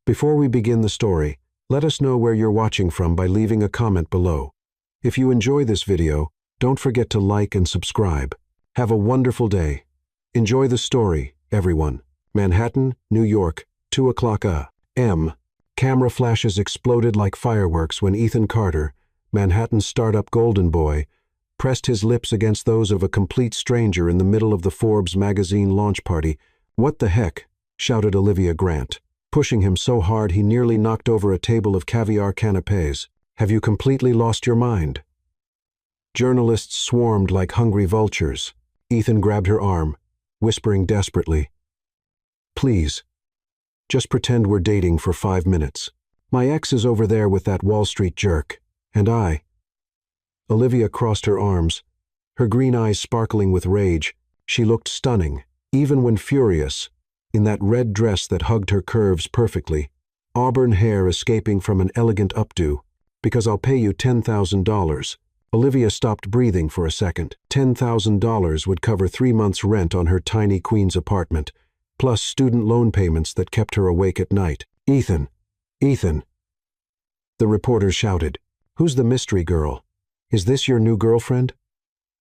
Before we begin the story, let us know where you're watching from by leaving a comment below. If you enjoy this video, don't forget to like and subscribe. Have a wonderful day. Enjoy the story, everyone. Manhattan, New York, 2 o'clock a.m. Camera flashes exploded like fireworks when Ethan Carter, Manhattan's startup golden boy, pressed his lips against those of a complete stranger in the middle of the Forbes magazine launch party. "What the heck?" shouted Olivia Grant, pushing him so hard he nearly knocked over a table of caviar canapés. "Have you completely lost your mind?" Journalists swarmed like hungry vultures. Ethan grabbed her arm, whispering desperately, "Please, just pretend we're dating for 5 minutes. My ex is over there with that Wall Street jerk, and I—" Olivia crossed her arms, her green eyes sparkling with rage. She looked stunning, even when furious, in that red dress that hugged her curves perfectly, auburn hair escaping from an elegant updo. "Because I'll pay you $10,000. Olivia stopped breathing for a second. $10,000 would cover 3 months' rent on her tiny Queens apartment, plus student loan payments that kept her awake at night. "Ethan! Ethan!" The reporter shouted. "Who's the mystery girl? Is this your new girlfriend?"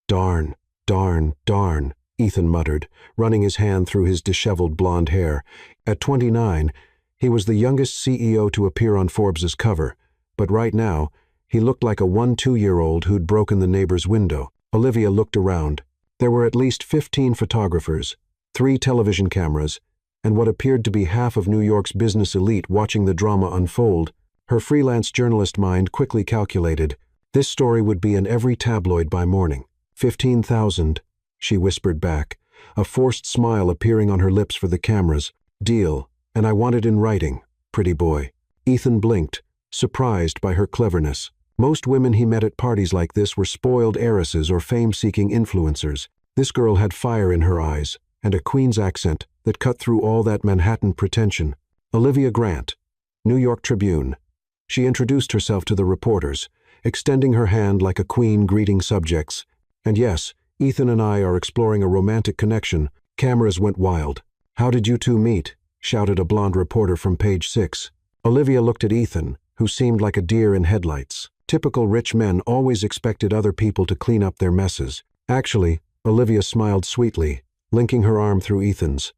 "Darn, darn, darn," Ethan muttered, running his hand through his disheveled blonde hair. At 29, he was the youngest CEO to appear on Forbes's cover, but right now, he looked like a 1-2-year-old who'd broken the neighbor's window. Olivia looked around. There were at least 15 photographers, 3 television cameras, and what appeared to be half of New York's business elite watching the drama unfold. Her freelance journalist mind quickly calculated, this story would be in every tabloid by morning. 15,000, she whispered back, a forced smile appearing on her lips for the cameras. "Deal, and I want it in writing, pretty boy." Ethan blinked, surprised by her cleverness. Most women he met at parties like this were spoiled heiresses or fame-seeking influencers. This girl had fire in her eyes, and a Queen's accent that cut through all that Manhattan pretension. "Olivia Grant, New York Tribune." She introduced herself to the reporters, extending her hand like a queen greeting subjects. "And yes, Ethan and I are exploring a romantic connection." Cameras went wild. "How did you two meet?" shouted a blonde reporter from page 6. Olivia looked at Ethan, who seemed like a deer in headlights. Typical rich men always expected other people to clean up their messes. Actually, Olivia smiled sweetly, linking her arm through Ethan's.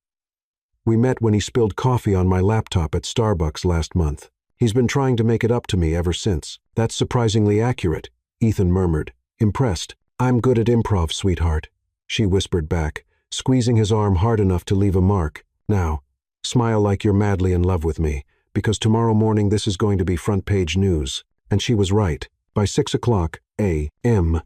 "We met when he spilled coffee on my laptop at Starbucks last month. He's been trying to make it up to me ever since." "That's surprisingly accurate," Ethan murmured, impressed. "I'm good at improv, sweetheart," she whispered back, squeezing his arm hard enough to leave a mark. "Now, smile like you're madly in love with me, because tomorrow morning this is going to be front-page news." And she was right. By 6 o'clock a.m.,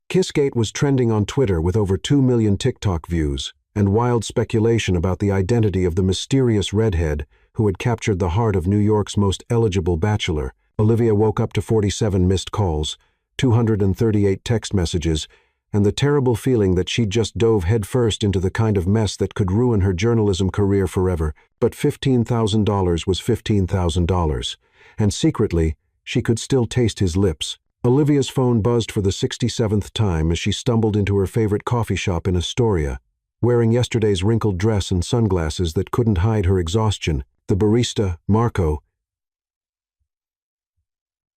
Kissgate was trending on Twitter with over 2 million TikTok views, and wild speculation about the identity of the mysterious redhead who had captured the heart of New York's most eligible bachelor. Olivia woke up to 47 missed calls, 238 text messages, and the terrible feeling that she'd just dove headfirst into the kind of mess that could ruin her journalism career forever. But $15,000 was $15,000, and secretly, she could still taste his lips. Olivia's phone buzzed for the 67th time as she stumbled into her favorite coffee shop in Astoria, wearing yesterday's wrinkled dress and sunglasses that couldn't hide her exhaustion. The barista, Marco,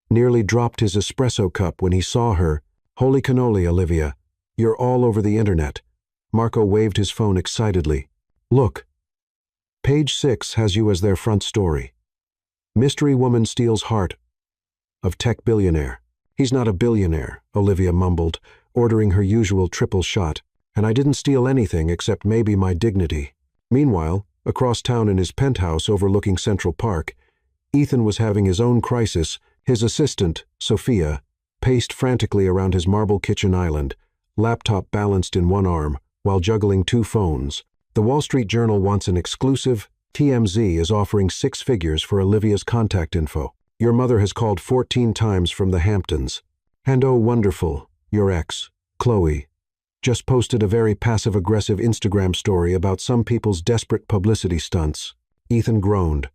nearly dropped his espresso cup when he saw her. "Holy cannoli, Olivia. You're all over the internet." Marco waved his phone excitedly. "Look. Page 6 has you as their front story. Mystery woman steals heart of tech billionaire." "He's not a billionaire," Olivia mumbled, ordering her usual triple shot. "And I didn't steal anything except maybe my dignity." Meanwhile, across town in his penthouse overlooking Central Park, Ethan was having his own crisis. His assistant, Sophia, paced frantically around his marble kitchen island, laptop balanced in one arm, while juggling 2 phones. The Wall Street Journal wants an exclusive. TMZ is offering 6 figures for Olivia's contact info. "Your mother has called 14 times from the Hamptons. And oh wonderful, your ex, Chloe, just posted a very passive-aggressive Instagram story about some people's desperate publicity stunts." Ethan groaned,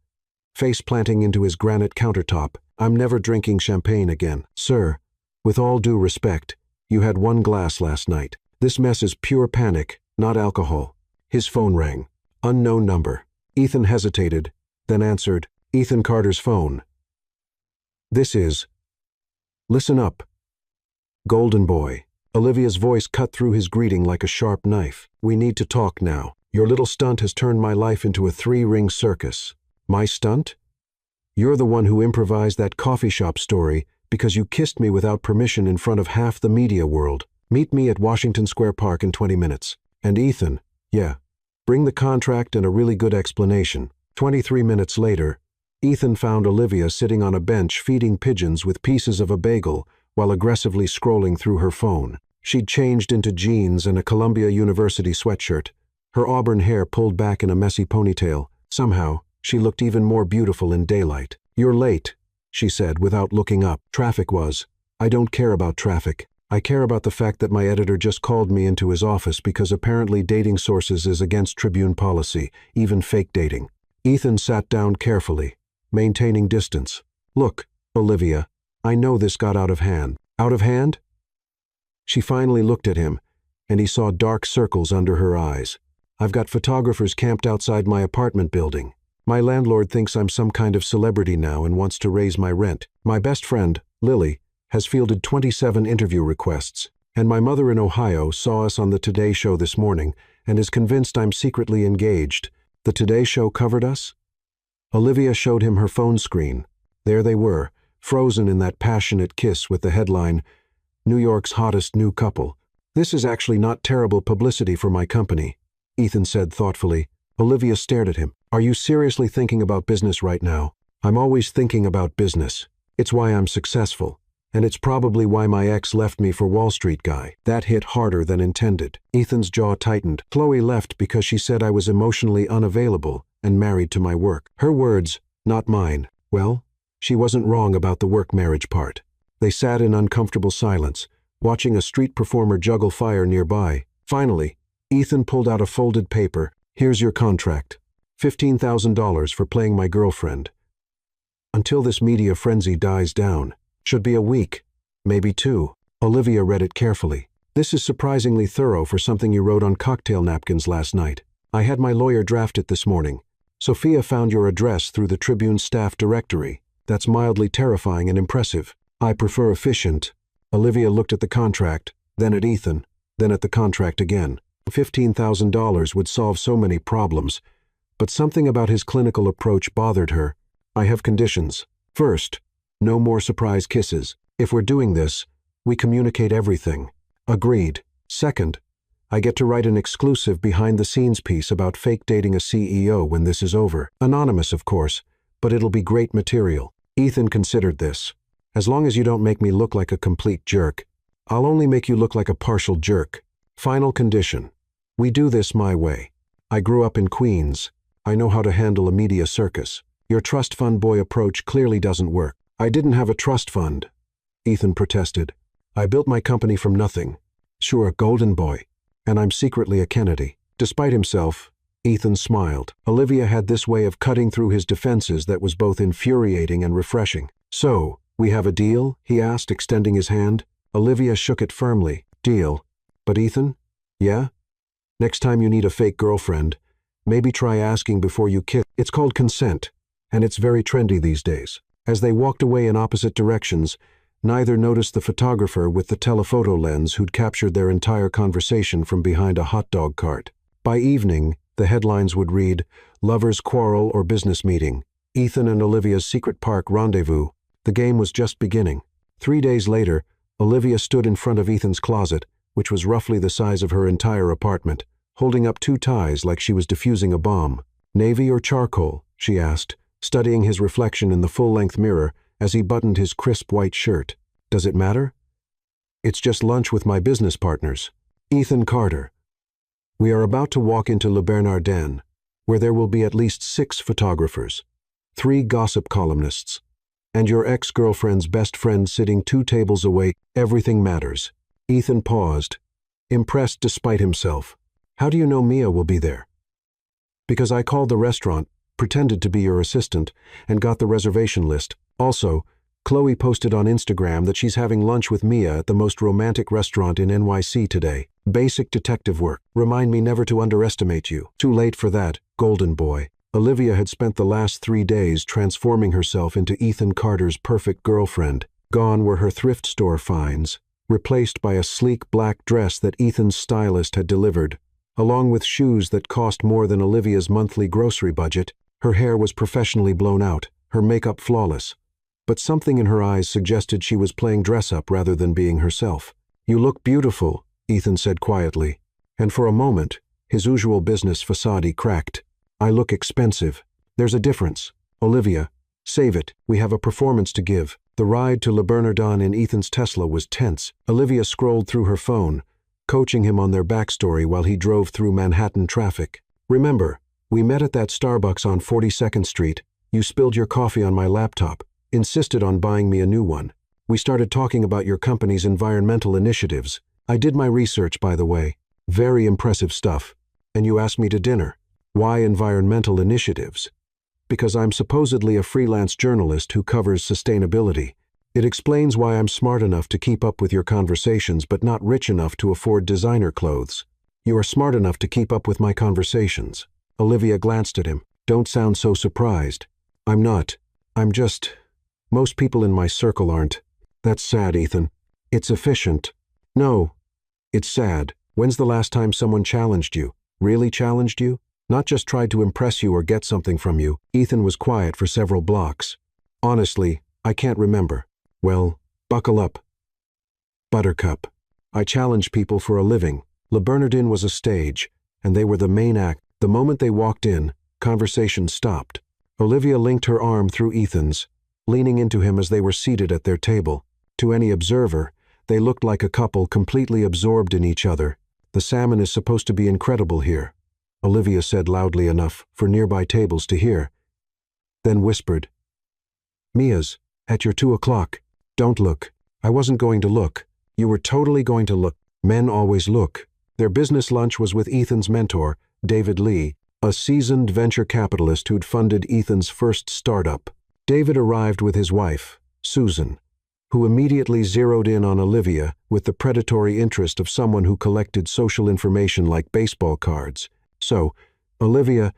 face planting into his granite countertop. "I'm never drinking champagne again." "Sir, with all due respect, you had 1 glass last night. This mess is pure panic, not alcohol." His phone rang. Unknown number. Ethan hesitated, then answered, Ethan Carter's phone. This is. Listen up. Golden boy. Olivia's voice cut through his greeting like a sharp knife. We need to talk now. Your little stunt has turned my life into a three-ring circus. My stunt? You're the one who improvised that coffee shop story because you kissed me without permission in front of half the media world. Meet me at Washington Square Park in 20 minutes. And Ethan, yeah, bring the contract and a really good explanation. 23 minutes later, Ethan found Olivia sitting on a bench feeding pigeons with pieces of a bagel while aggressively scrolling through her phone. She'd changed into jeans and a Columbia University sweatshirt, her auburn hair pulled back in a messy ponytail. Somehow, she looked even more beautiful in daylight. You're late, she said without looking up. Traffic was. I don't care about traffic. I care about the fact that my editor just called me into his office because apparently dating sources is against Tribune policy, even fake dating. Ethan sat down carefully, maintaining distance. Look, Olivia, I know this got out of hand. Out of hand? She finally looked at him, and he saw dark circles under her eyes. I've got photographers camped outside my apartment building. My landlord thinks I'm some kind of celebrity now and wants to raise my rent. My best friend, Lily, has fielded 27 interview requests, and my mother in Ohio saw us on the Today Show this morning and is convinced I'm secretly engaged. The Today Show covered us? Olivia showed him her phone screen. There they were, frozen in that passionate kiss with the headline, New York's hottest new couple. This is actually not terrible publicity for my company, Ethan said thoughtfully. Olivia stared at him. Are you seriously thinking about business right now? I'm always thinking about business. It's why I'm successful. And it's probably why my ex left me for Wall Street guy. That hit harder than intended. Ethan's jaw tightened. Chloe left because she said I was emotionally unavailable and married to my work. Her words, not mine. Well, she wasn't wrong about the work-marriage part. They sat in uncomfortable silence, watching a street performer juggle fire nearby. Finally, Ethan pulled out a folded paper. Here's your contract. $15,000 for playing my girlfriend. Until this media frenzy dies down. Should be a week, maybe 2. Olivia read it carefully. This is surprisingly thorough for something you wrote on cocktail napkins last night. I had my lawyer draft it this morning. Sophia found your address through the Tribune staff directory. That's mildly terrifying and impressive. I prefer efficient. Olivia looked at the contract, then at Ethan, then at the contract again. $15,000 would solve so many problems, but something about his clinical approach bothered her. I have conditions. First, no more surprise kisses. If we're doing this, we communicate everything. Agreed. Second, I get to write an exclusive behind-the-scenes piece about fake dating a CEO when this is over. Anonymous, of course, but it'll be great material. Ethan considered this. As long as you don't make me look like a complete jerk, I'll only make you look like a partial jerk. Final condition. We do this my way. I grew up in Queens. I know how to handle a media circus. Your trust fund boy approach clearly doesn't work. I didn't have a trust fund, Ethan protested. I built my company from nothing. Sure, golden boy. And I'm secretly a Kennedy. Despite himself, Ethan smiled. Olivia had this way of cutting through his defenses that was both infuriating and refreshing. So, we have a deal? He asked, extending his hand. Olivia shook it firmly. Deal. But Ethan? Yeah? Next time you need a fake girlfriend, maybe try asking before you kiss. It's called consent, and it's very trendy these days. As they walked away in opposite directions, neither noticed the photographer with the telephoto lens who'd captured their entire conversation from behind a hot dog cart. By evening, the headlines would read, Lovers Quarrel or Business Meeting, Ethan and Olivia's Secret Park Rendezvous. The game was just beginning. 3 days later, Olivia stood in front of Ethan's closet, which was roughly the size of her entire apartment, holding up 2 ties like she was defusing a bomb. Navy or charcoal? She asked, studying his reflection in the full-length mirror as he buttoned his crisp white shirt. Does it matter? It's just lunch with my business partners. Ethan Carter. We are about to walk into Le Bernardin, where there will be at least 6 photographers, 3 gossip columnists, and your ex-girlfriend's best friend sitting 2 tables away. Everything matters. Ethan paused, impressed despite himself. How do you know Mia will be there? Because I called the restaurant, pretended to be your assistant, and got the reservation list. Also, Chloe posted on Instagram that she's having lunch with Mia at the most romantic restaurant in NYC today. Basic detective work. Remind me never to underestimate you. Too late for that, golden boy. Olivia had spent the last 3 days transforming herself into Ethan Carter's perfect girlfriend. Gone were her thrift store finds, replaced by a sleek black dress that Ethan's stylist had delivered, along with shoes that cost more than Olivia's monthly grocery budget. Her hair was professionally blown out, her makeup flawless. But something in her eyes suggested she was playing dress-up rather than being herself. "You look beautiful," Ethan said quietly, and for a moment, his usual business facade cracked. "I look expensive. There's a difference. Olivia, save it, we have a performance to give." The ride to Le Bernardin in Ethan's Tesla was tense. Olivia scrolled through her phone, coaching him on their backstory while he drove through Manhattan traffic. "Remember, we met at that Starbucks on 42nd Street. You spilled your coffee on my laptop, insisted on buying me a new one. We started talking about your company's environmental initiatives. I did my research, by the way. Very impressive stuff. And you asked me to dinner. Why environmental initiatives? Because I'm supposedly a freelance journalist who covers sustainability. It explains why I'm smart enough to keep up with your conversations but not rich enough to afford designer clothes. You are smart enough to keep up with my conversations." Olivia glanced at him. "Don't sound so surprised." "I'm not. I'm just... Most people in my circle aren't." "That's sad, Ethan." "It's efficient." "No, it's sad. When's the last time someone challenged you? Really challenged you? Not just tried to impress you or get something from you?" Ethan was quiet for several blocks. "Honestly, I can't remember." "Well, buckle up. Buttercup. I challenge people for a living." Le Bernardin was a stage, and they were the main act. The moment they walked in, conversation stopped. Olivia linked her arm through Ethan's, leaning into him as they were seated at their table. To any observer, they looked like a couple completely absorbed in each other. "The salmon is supposed to be incredible here," Olivia said loudly enough for nearby tables to hear. Then whispered, "Mia's, at your 2 o'clock. Don't look." "I wasn't going to look." "You were totally going to look." Men always look. Their business lunch was with Ethan's mentor, David Lee, a seasoned venture capitalist who'd funded Ethan's first startup. David arrived with his wife, Susan, who immediately zeroed in on Olivia with the predatory interest of someone who collected social information like baseball cards. "So, Olivia,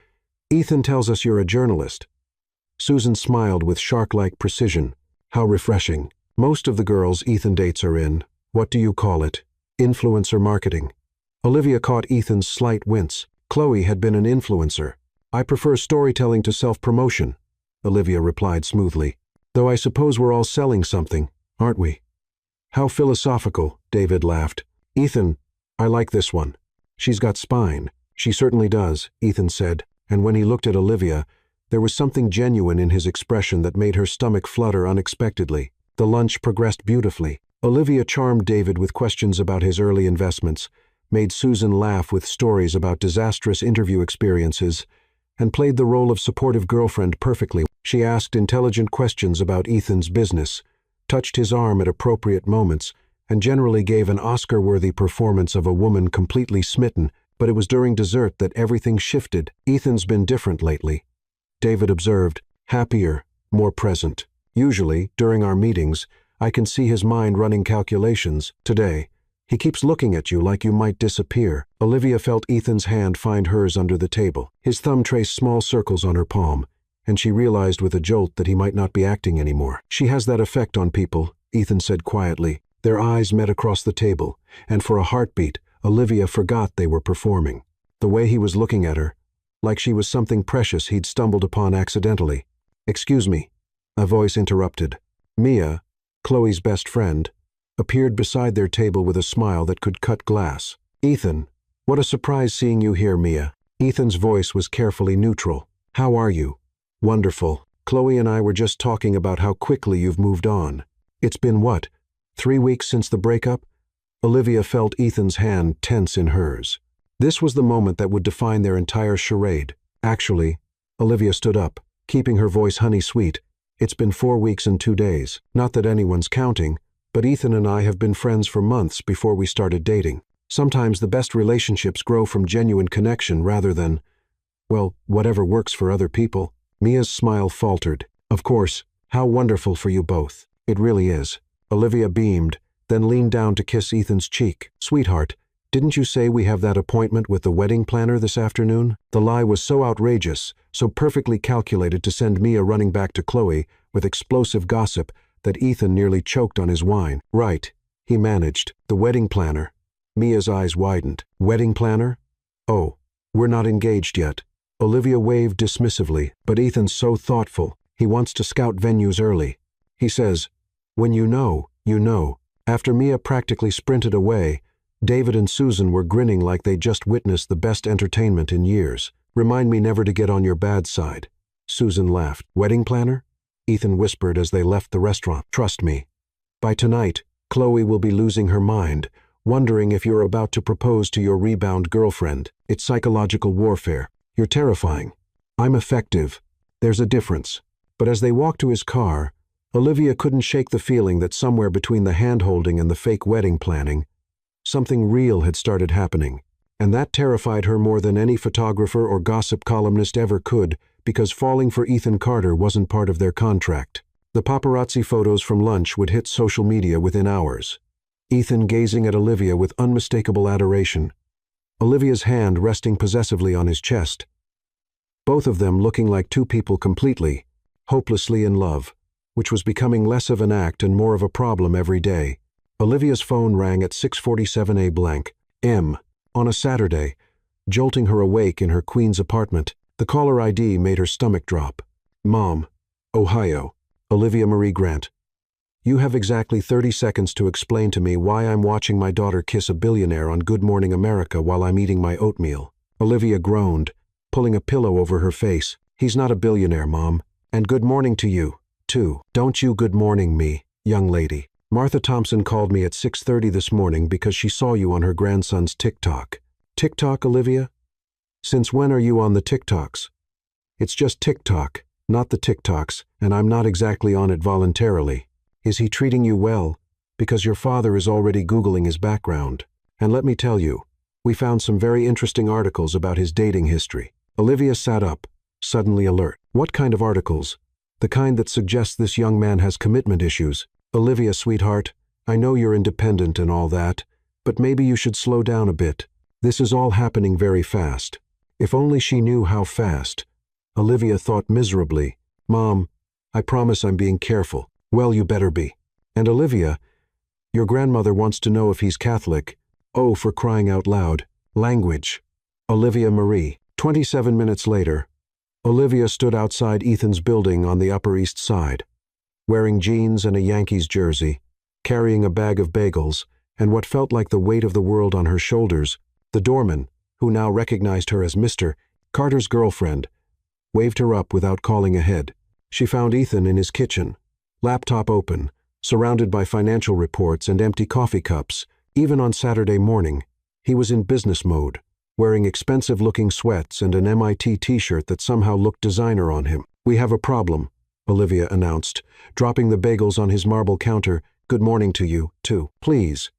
Ethan tells us you're a journalist." Susan smiled with shark-like precision. "How refreshing. Most of the girls Ethan dates are in, what do you call it? Influencer marketing." Olivia caught Ethan's slight wince. Chloe had been an influencer. "I prefer storytelling to self-promotion," Olivia replied smoothly. "Though I suppose we're all selling something, aren't we?" "How philosophical," David laughed. "Ethan, I like this one. She's got spine." "She certainly does," Ethan said, and when he looked at Olivia, there was something genuine in his expression that made her stomach flutter unexpectedly. The lunch progressed beautifully. Olivia charmed David with questions about his early investments, made Susan laugh with stories about disastrous interview experiences, and played the role of supportive girlfriend perfectly. She asked intelligent questions about Ethan's business, touched his arm at appropriate moments, and generally gave an Oscar-worthy performance of a woman completely smitten. But it was during dessert that everything shifted. "Ethan's been different lately," David observed, "happier, more present. Usually, during our meetings, I can see his mind running calculations. Today, he keeps looking at you like you might disappear." Olivia felt Ethan's hand find hers under the table. His thumb traced small circles on her palm, and she realized with a jolt that he might not be acting anymore. "She has that effect on people," Ethan said quietly. Their eyes met across the table, and for a heartbeat, Olivia forgot they were performing. The way he was looking at her, like she was something precious he'd stumbled upon accidentally. "Excuse me," a voice interrupted. Mia, Chloe's best friend, appeared beside their table with a smile that could cut glass. "Ethan, what a surprise seeing you here, Mia." Ethan's voice was carefully neutral. "How are you?" "Wonderful. Chloe and I were just talking about how quickly you've moved on. It's been what, 3 weeks since the breakup?" Olivia felt Ethan's hand tense in hers. This was the moment that would define their entire charade. "Actually," Olivia stood up, keeping her voice honey-sweet, "it's been 4 weeks and 2 days. Not that anyone's counting, but Ethan and I have been friends for months before we started dating. Sometimes the best relationships grow from genuine connection rather than, well, whatever works for other people." Mia's smile faltered. "Of course, how wonderful for you both. It really is." Olivia beamed, then leaned down to kiss Ethan's cheek. "Sweetheart, Didn't you say we have that appointment with the wedding planner this afternoon? The lie was so outrageous, so perfectly calculated to send Mia running back to Chloe with explosive gossip that Ethan nearly choked on his wine. Right, he managed. The wedding planner. Mia's eyes widened. Wedding planner? Oh, we're not engaged yet. Olivia waved dismissively, but Ethan's so thoughtful. He wants to scout venues early. He says, when you know, you know. After Mia practically sprinted away, David and Susan were grinning like they'd just witnessed the best entertainment in years. Remind me never to get on your bad side. Susan laughed. Wedding planner? Ethan whispered as they left the restaurant. Trust me. By tonight, Chloe will be losing her mind, wondering if you're about to propose to your rebound girlfriend. It's psychological warfare. You're terrifying. I'm effective. There's a difference. But as they walked to his car, Olivia couldn't shake the feeling that somewhere between the hand-holding and the fake wedding planning, something real had started happening. And that terrified her more than any photographer or gossip columnist ever could, because falling for Ethan Carter wasn't part of their contract. The paparazzi photos from lunch would hit social media within hours. Ethan gazing at Olivia with unmistakable adoration. Olivia's hand resting possessively on his chest. Both of them looking like two people completely, hopelessly in love, which was becoming less of an act and more of a problem every day. Olivia's phone rang at 6:47 a.m. on a Saturday, jolting her awake in her Queens apartment. The caller ID made her stomach drop. Mom, Ohio, Olivia Marie Grant. You have exactly 30 seconds to explain to me why I'm watching my daughter kiss a billionaire on Good Morning America while I'm eating my oatmeal. Olivia groaned, pulling a pillow over her face. He's not a billionaire, Mom. And good morning to you, too. Don't you good morning me, young lady. Martha Thompson called me at 6:30 this morning because she saw you on her grandson's TikTok. TikTok, Olivia? Since when are you on the TikToks? It's just TikTok, not the TikToks, and I'm not exactly on it voluntarily. Is he treating you well? Because your father is already Googling his background. And let me tell you, we found some very interesting articles about his dating history. Olivia sat up, suddenly alert. What kind of articles? The kind that suggests this young man has commitment issues. Olivia, sweetheart, I know you're independent and all that, but maybe you should slow down a bit. This is all happening very fast. If only she knew how fast. Olivia thought miserably. Mom, I promise I'm being careful. Well, you better be. And Olivia, your grandmother wants to know if he's Catholic. Oh, for crying out loud. Language. Olivia Marie. 27 minutes later, Olivia stood outside Ethan's building on the Upper East Side, wearing jeans and a Yankees jersey, carrying a bag of bagels, and what felt like the weight of the world on her shoulders. The doorman, who now recognized her as Mr. Carter's girlfriend, waved her up without calling ahead. She found Ethan in his kitchen, laptop open, surrounded by financial reports and empty coffee cups. Even on Saturday morning, he was in business mode, wearing expensive-looking sweats and an MIT t-shirt that somehow looked designer on him. We have a problem, Olivia announced, dropping the bagels on his marble counter. Good morning to you, too. Please,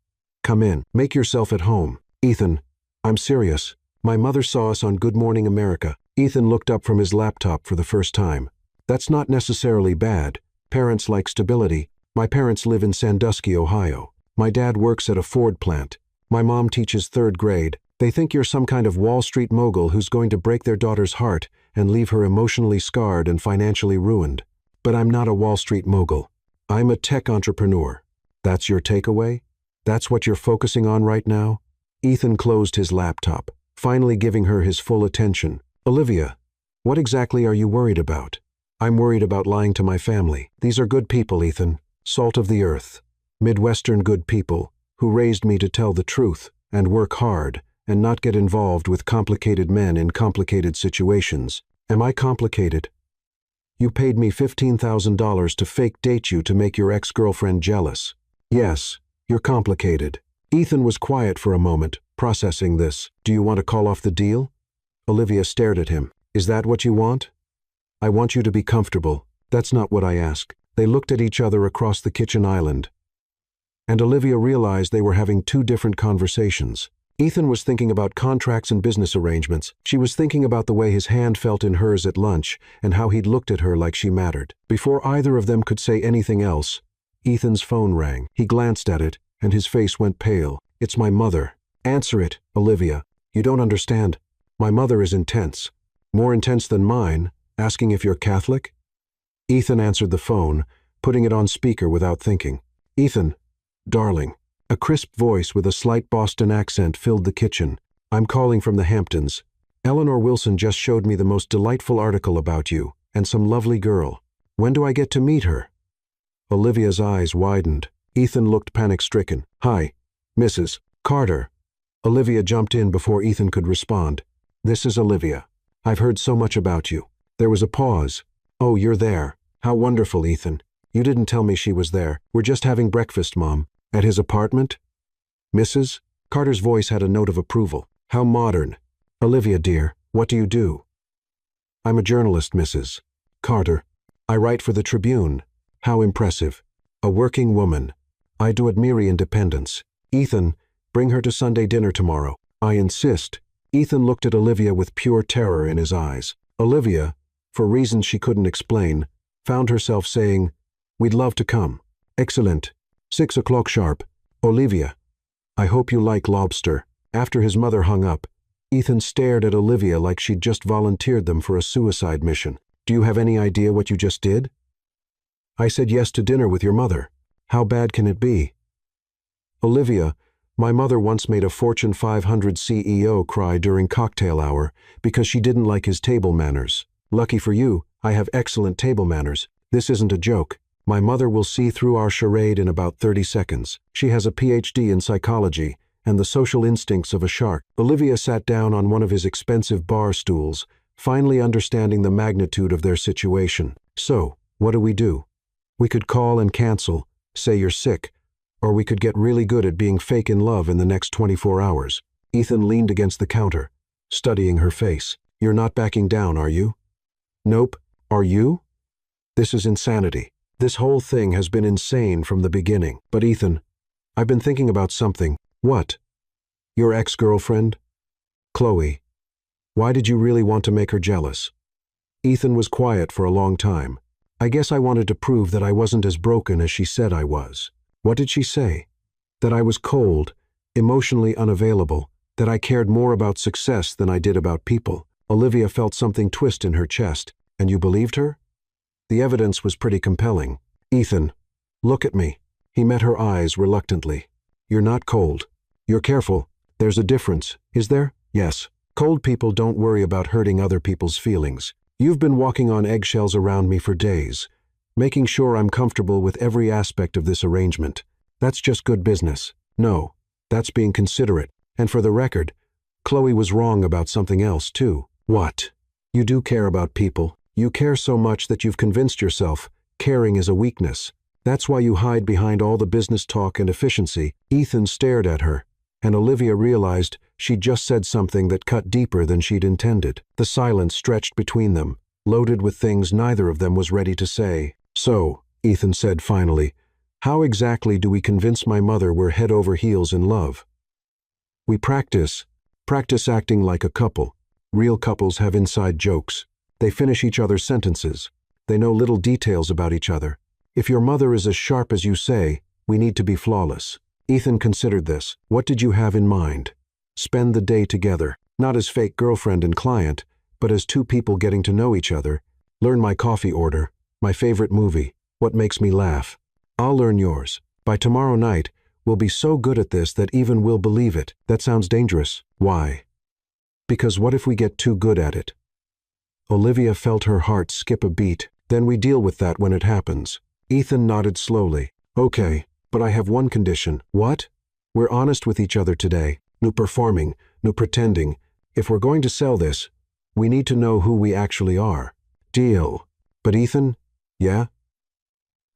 come in. Make yourself at home. Ethan, I'm serious. My mother saw us on Good Morning America. Ethan looked up from his laptop for the first time. That's not necessarily bad. Parents like stability. My parents live in Sandusky, Ohio. My dad works at a Ford plant. My mom teaches 3rd grade. They think you're some kind of Wall Street mogul who's going to break their daughter's heart and leave her emotionally scarred and financially ruined. But I'm not a Wall Street mogul. I'm a tech entrepreneur. That's your takeaway? That's what you're focusing on right now? Ethan closed his laptop, finally giving her his full attention. Olivia, what exactly are you worried about? I'm worried about lying to my family. These are good people, Ethan. Salt of the earth. Midwestern good people who raised me to tell the truth and work hard and not get involved with complicated men in complicated situations. Am I complicated? You paid me $15,000 to fake date you to make your ex-girlfriend jealous. Yes, you're complicated. Ethan was quiet for a moment, processing this. Do you want to call off the deal? Olivia stared at him. Is that what you want? I want you to be comfortable. That's not what I ask. They looked at each other across the kitchen island, and Olivia realized they were having two different conversations. Ethan was thinking about contracts and business arrangements. She was thinking about the way his hand felt in hers at lunch and how he'd looked at her like she mattered. Before either of them could say anything else, Ethan's phone rang. He glanced at it, and his face went pale. It's my mother. Answer it, Olivia. You don't understand. My mother is intense. More intense than mine, asking if you're Catholic? Ethan answered the phone, putting it on speaker without thinking. Ethan, darling. A crisp voice with a slight Boston accent filled the kitchen. I'm calling from the Hamptons. Eleanor Wilson just showed me the most delightful article about you, and some lovely girl. When do I get to meet her? Olivia's eyes widened. Ethan looked panic-stricken. Hi, Mrs. Carter. Olivia jumped in before Ethan could respond. This is Olivia. I've heard so much about you. There was a pause. Oh, you're there. How wonderful, Ethan. You didn't tell me she was there. We're just having breakfast, Mom. At his apartment? Mrs. Carter's voice had a note of approval. How modern. Olivia, dear, what do you do? I'm a journalist, Mrs. Carter. I write for the Tribune. How impressive. A working woman. I do admire independence. Ethan, bring her to Sunday dinner tomorrow. I insist. Ethan looked at Olivia with pure terror in his eyes. Olivia, for reasons she couldn't explain, found herself saying, We'd love to come. Excellent. 6 o'clock sharp. Olivia. I hope you like lobster. After his mother hung up, Ethan stared at Olivia like she'd just volunteered them for a suicide mission. Do you have any idea what you just did? I said yes to dinner with your mother. How bad can it be? Olivia, my mother once made a Fortune 500 CEO cry during cocktail hour because she didn't like his table manners. Lucky for you, I have excellent table manners. This isn't a joke. My mother will see through our charade in about 30 seconds. She has a PhD in psychology and the social instincts of a shark. Olivia sat down on one of his expensive bar stools, finally understanding the magnitude of their situation. So, what do? We could call and cancel, say you're sick, or we could get really good at being fake in love in the next 24 hours. Ethan leaned against the counter, studying her face. You're not backing down, are you? Nope. Are you? This is insanity. This whole thing has been insane from the beginning. But Ethan, I've been thinking about something. What? Your ex-girlfriend? Chloe. Why did you really want to make her jealous? Ethan was quiet for a long time. I guess I wanted to prove that I wasn't as broken as she said I was. What did she say? That I was cold, emotionally unavailable, that I cared more about success than I did about people. Olivia felt something twist in her chest. And you believed her? The evidence was pretty compelling. Ethan, look at me. He met her eyes reluctantly. You're not cold. You're careful. There's a difference, is there? Yes. Cold people don't worry about hurting other people's feelings. You've been walking on eggshells around me for days, making sure I'm comfortable with every aspect of this arrangement. That's just good business. No, that's being considerate. And for the record, Chloe was wrong about something else, too. What? You do care about people. You care so much that you've convinced yourself caring is a weakness. That's why you hide behind all the business talk and efficiency. Ethan stared at her, and Olivia realized she'd just said something that cut deeper than she'd intended. The silence stretched between them, loaded with things neither of them was ready to say. So, Ethan said finally, how exactly do we convince my mother we're head over heels in love? We practice acting like a couple. Real couples have inside jokes. They finish each other's sentences. They know little details about each other. If your mother is as sharp as you say, we need to be flawless. Ethan considered this. What did you have in mind? Spend the day together, not as fake girlfriend and client, but as two people getting to know each other. Learn my coffee order, my favorite movie, what makes me laugh. I'll learn yours. By tomorrow night, we'll be so good at this that even we'll believe it. That sounds dangerous. Why? Because what if we get too good at it? Olivia felt her heart skip a beat. Then we deal with that when it happens. Ethan nodded slowly. Okay, but I have one condition. What? We're honest with each other today. No performing, no pretending. If we're going to sell this, we need to know who we actually are. Deal. But Ethan? Yeah?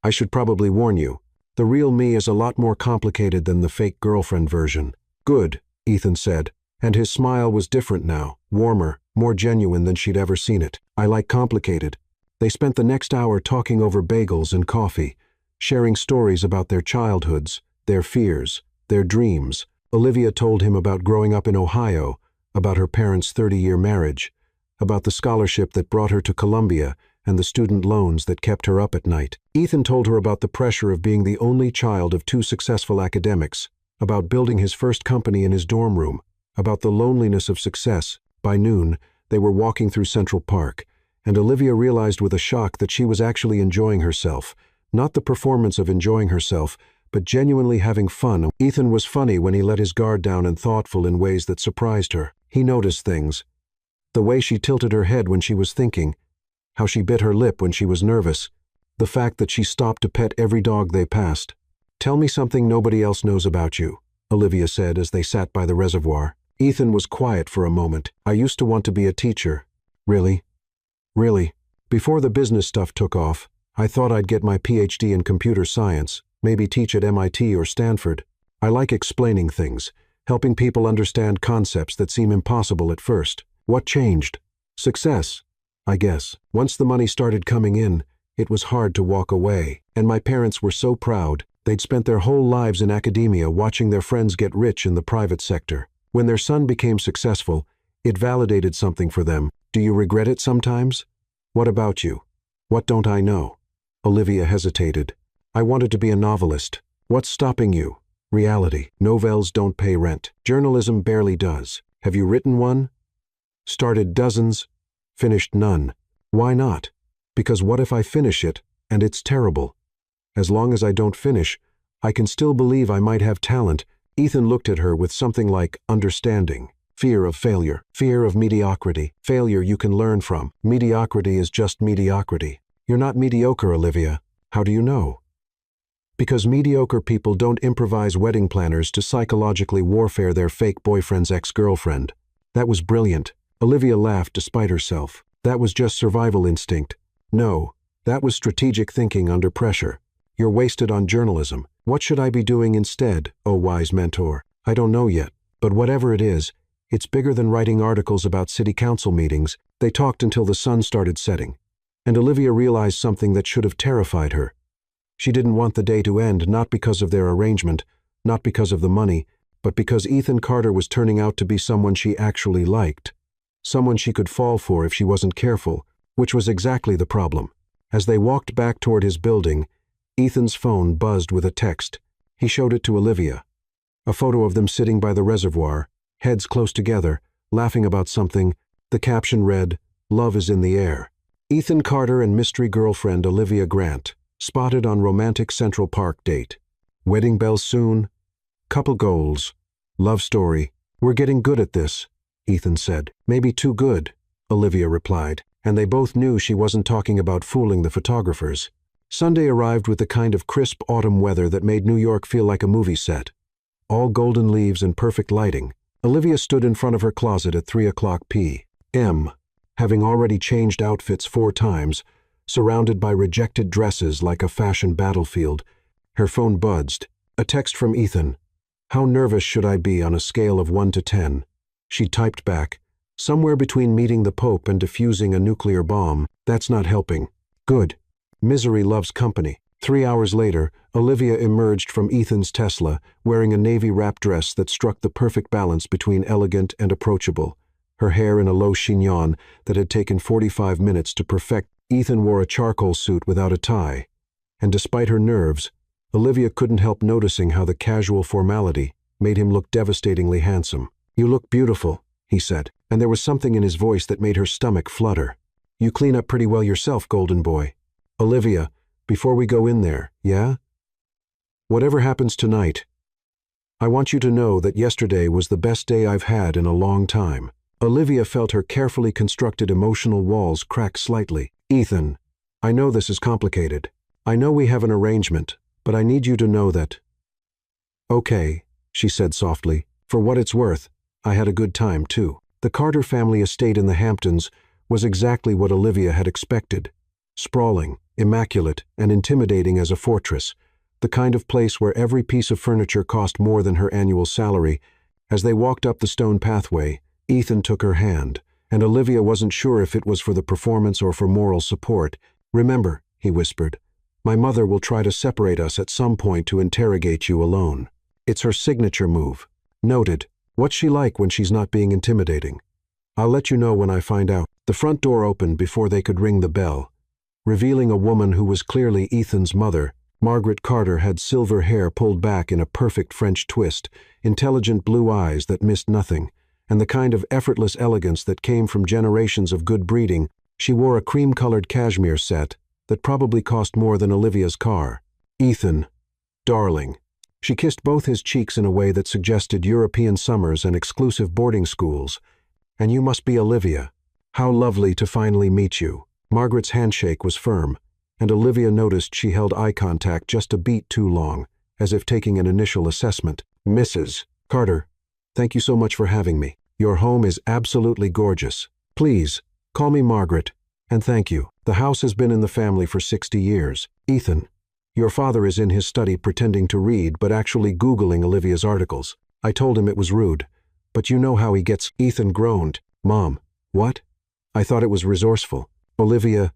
I should probably warn you. The real me is a lot more complicated than the fake girlfriend version. Good, Ethan said, and his smile was different now, warmer, more genuine than she'd ever seen it. I like complicated. They spent the next hour talking over bagels and coffee, sharing stories about their childhoods, their fears, their dreams. Olivia told him about growing up in Ohio, about her parents' 30-year marriage, about the scholarship that brought her to Columbia and the student loans that kept her up at night. Ethan told her about the pressure of being the only child of two successful academics, about building his first company in his dorm room, about the loneliness of success. By noon, they were walking through Central Park, and Olivia realized with a shock that she was actually enjoying herself. Not the performance of enjoying herself, but genuinely having fun. Ethan was funny when he let his guard down and thoughtful in ways that surprised her. He noticed things. The way she tilted her head when she was thinking, how she bit her lip when she was nervous, the fact that she stopped to pet every dog they passed. "Tell me something nobody else knows about you," Olivia said as they sat by the reservoir. Ethan was quiet for a moment. "I used to want to be a teacher." "Really?" "Really. Before the business stuff took off, I thought I'd get my PhD in computer science, maybe teach at MIT or Stanford. I like explaining things, helping people understand concepts that seem impossible at first." "What changed?" "Success, I guess. Once the money started coming in, it was hard to walk away. And my parents were so proud. They'd spent their whole lives in academia watching their friends get rich in the private sector. When their son became successful, it validated something for them. Do you regret it sometimes?" "What about you? What don't I know?" Olivia hesitated. "I wanted to be a novelist." "What's stopping you?" "Reality. Novels don't pay rent. Journalism barely does." "Have you written one?" "Started dozens, finished none." "Why not?" "Because what if I finish it, and it's terrible? As long as I don't finish, I can still believe I might have talent." Ethan looked at her with something like understanding. "Fear of failure. Fear of mediocrity. Failure you can learn from. Mediocrity is just mediocrity." "You're not mediocre, Olivia." "How do you know?" "Because mediocre people don't improvise wedding planners to psychologically warfare their fake boyfriend's ex-girlfriend." That was brilliant. Olivia laughed despite herself. "That was just survival instinct." "No, that was strategic thinking under pressure. You're wasted on journalism. What should I be doing instead, oh wise mentor?" "I don't know yet, but whatever it is, it's bigger than writing articles about city council meetings." They talked until the sun started setting, and Olivia realized something that should have terrified her. She didn't want the day to end, not because of their arrangement, not because of the money, but because Ethan Carter was turning out to be someone she actually liked. Someone she could fall for if she wasn't careful, which was exactly the problem. As they walked back toward his building, Ethan's phone buzzed with a text. He showed it to Olivia. A photo of them sitting by the reservoir, heads close together, laughing about something. The caption read, "Love is in the air." Ethan Carter and mystery girlfriend Olivia Grant, spotted on romantic Central Park date. Wedding bells soon. Couple goals. Love story. "We're getting good at this," Ethan said. "Maybe too good," Olivia replied, and they both knew she wasn't talking about fooling the photographers. Sunday arrived with the kind of crisp autumn weather that made New York feel like a movie set. All golden leaves and perfect lighting. Olivia stood in front of her closet at 3:00 p.m., having already changed outfits 4 times, surrounded by rejected dresses like a fashion battlefield. Her phone buzzed. A text from Ethan. "How nervous should I be on a scale of 1 to 10? She typed back, "Somewhere between meeting the Pope and defusing a nuclear bomb. That's not helping." "Good. Misery loves company." 3 hours later, Olivia emerged from Ethan's Tesla, wearing a navy wrap dress that struck the perfect balance between elegant and approachable, her hair in a low chignon that had taken 45 minutes to perfect. Ethan wore a charcoal suit without a tie, and despite her nerves, Olivia couldn't help noticing how the casual formality made him look devastatingly handsome. "You look beautiful," he said, and there was something in his voice that made her stomach flutter. "You clean up pretty well yourself, golden boy." "Olivia, before we go in there, yeah? Whatever happens tonight, I want you to know that yesterday was the best day I've had in a long time." Olivia felt her carefully constructed emotional walls crack slightly. "Ethan, I know this is complicated. I know we have an arrangement, but I need you to know that." "Okay," she said softly. "For what it's worth, I had a good time too." The Carter family estate in the Hamptons was exactly what Olivia had expected. Sprawling, immaculate, and intimidating as a fortress, the kind of place where every piece of furniture cost more than her annual salary. As they walked up the stone pathway, Ethan took her hand, and Olivia wasn't sure if it was for the performance or for moral support. "Remember," he whispered, "my mother will try to separate us at some point to interrogate you alone. It's her signature move. Noted. What's she like when she's not being intimidating? I'll let you know when I find out." The front door opened before they could ring the bell, revealing a woman who was clearly Ethan's mother, Margaret Carter had silver hair pulled back in a perfect French twist, intelligent blue eyes that missed nothing, and the kind of effortless elegance that came from generations of good breeding. She wore a cream-colored cashmere set that probably cost more than Olivia's car. "Ethan, darling." She kissed both his cheeks in a way that suggested European summers and exclusive boarding schools. "And you must be Olivia. How lovely to finally meet you." Margaret's handshake was firm, and Olivia noticed she held eye contact just a beat too long, as if taking an initial assessment. "Mrs. Carter, thank you so much for having me. Your home is absolutely gorgeous. Please, call me Margaret, and thank you. The house has been in the family for 60 years. Ethan, your father is in his study pretending to read but actually Googling Olivia's articles. I told him it was rude, but you know how he gets." Ethan groaned. "Mom, what? I thought it was resourceful." "Olivia,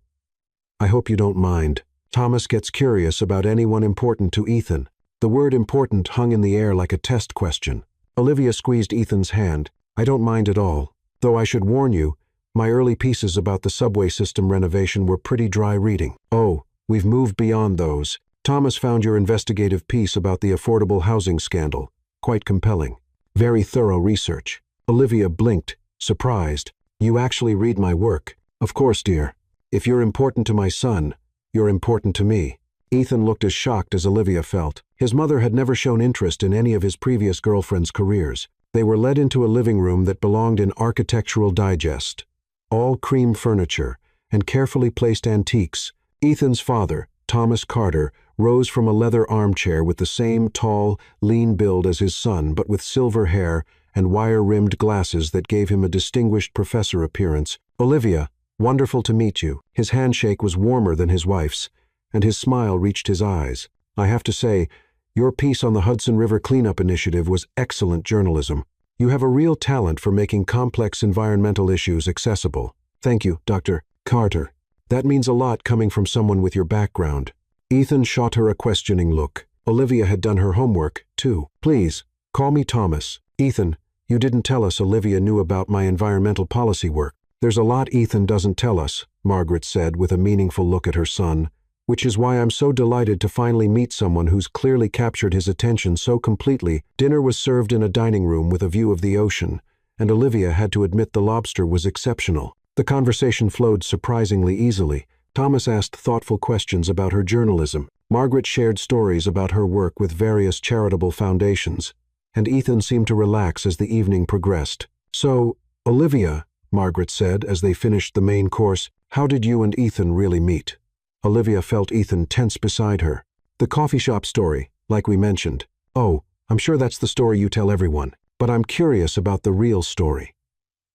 I hope you don't mind." Thomas gets curious about anyone important to Ethan. The word important hung in the air like a test question. Olivia squeezed Ethan's hand. "I don't mind at all, though I should warn you, my early pieces about the subway system renovation were pretty dry reading." "Oh, we've moved beyond those. Thomas found your investigative piece about the affordable housing scandal quite compelling. Very thorough research." Olivia blinked, surprised. "You actually read my work?" "Of course, dear. If you're important to my son, you're important to me." Ethan looked as shocked as Olivia felt. His mother had never shown interest in any of his previous girlfriends' careers. They were led into a living room that belonged in Architectural Digest. All cream furniture and carefully placed antiques. Ethan's father, Thomas Carter, rose from a leather armchair with the same tall, lean build as his son, but with silver hair and wire-rimmed glasses that gave him a distinguished professor appearance. "Olivia, wonderful to meet you." His handshake was warmer than his wife's, and his smile reached his eyes. "I have to say, your piece on the Hudson River Cleanup Initiative was excellent journalism. You have a real talent for making complex environmental issues accessible." "Thank you, Dr. Carter. That means a lot coming from someone with your background." Ethan shot her a questioning look. Olivia had done her homework, too. "Please, call me Thomas." "Ethan, you didn't tell us Olivia knew about my environmental policy work." "There's a lot Ethan doesn't tell us," Margaret said with a meaningful look at her son, "which is why I'm so delighted to finally meet someone who's clearly captured his attention so completely." Dinner was served in a dining room with a view of the ocean, and Olivia had to admit the lobster was exceptional. The conversation flowed surprisingly easily. Thomas asked thoughtful questions about her journalism. Margaret shared stories about her work with various charitable foundations, and Ethan seemed to relax as the evening progressed. "So, Olivia," Margaret said as they finished the main course, "how did you and Ethan really meet?" Olivia felt Ethan tense beside her. "The coffee shop story, like we mentioned." "Oh, I'm sure that's the story you tell everyone, but I'm curious about the real story.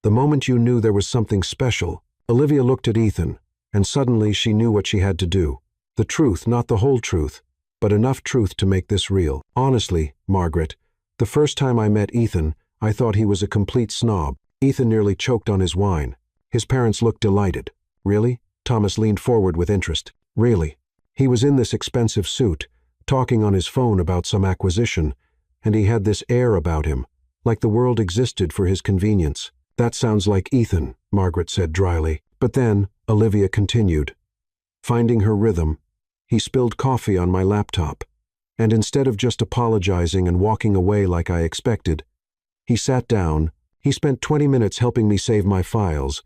The moment you knew there was something special." Olivia looked at Ethan, and suddenly she knew what she had to do. The truth, not the whole truth, but enough truth to make this real. "Honestly, Margaret, the first time I met Ethan, I thought he was a complete snob." Ethan nearly choked on his wine. His parents looked delighted. "Really?" Thomas leaned forward with interest. "Really. He was in this expensive suit, talking on his phone about some acquisition, and he had this air about him, like the world existed for his convenience." "That sounds like Ethan," Margaret said dryly. "But then," Olivia continued, finding her rhythm, "he spilled coffee on my laptop, and instead of just apologizing and walking away like I expected, he sat down. He spent 20 minutes helping me save my files,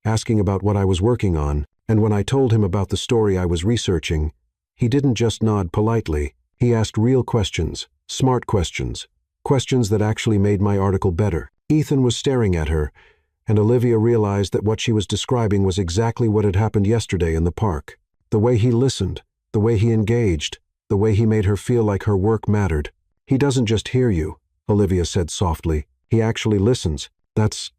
asking about what I was working on, and when I told him about the story I was researching, he didn't just nod politely. He asked real questions, smart questions, questions that actually made my article better." Ethan was staring at her, and Olivia realized that what she was describing was exactly what had happened yesterday in the park. The way he listened, the way he engaged, the way he made her feel like her work mattered. "He doesn't just hear you," Olivia said softly. "He actually listens. That's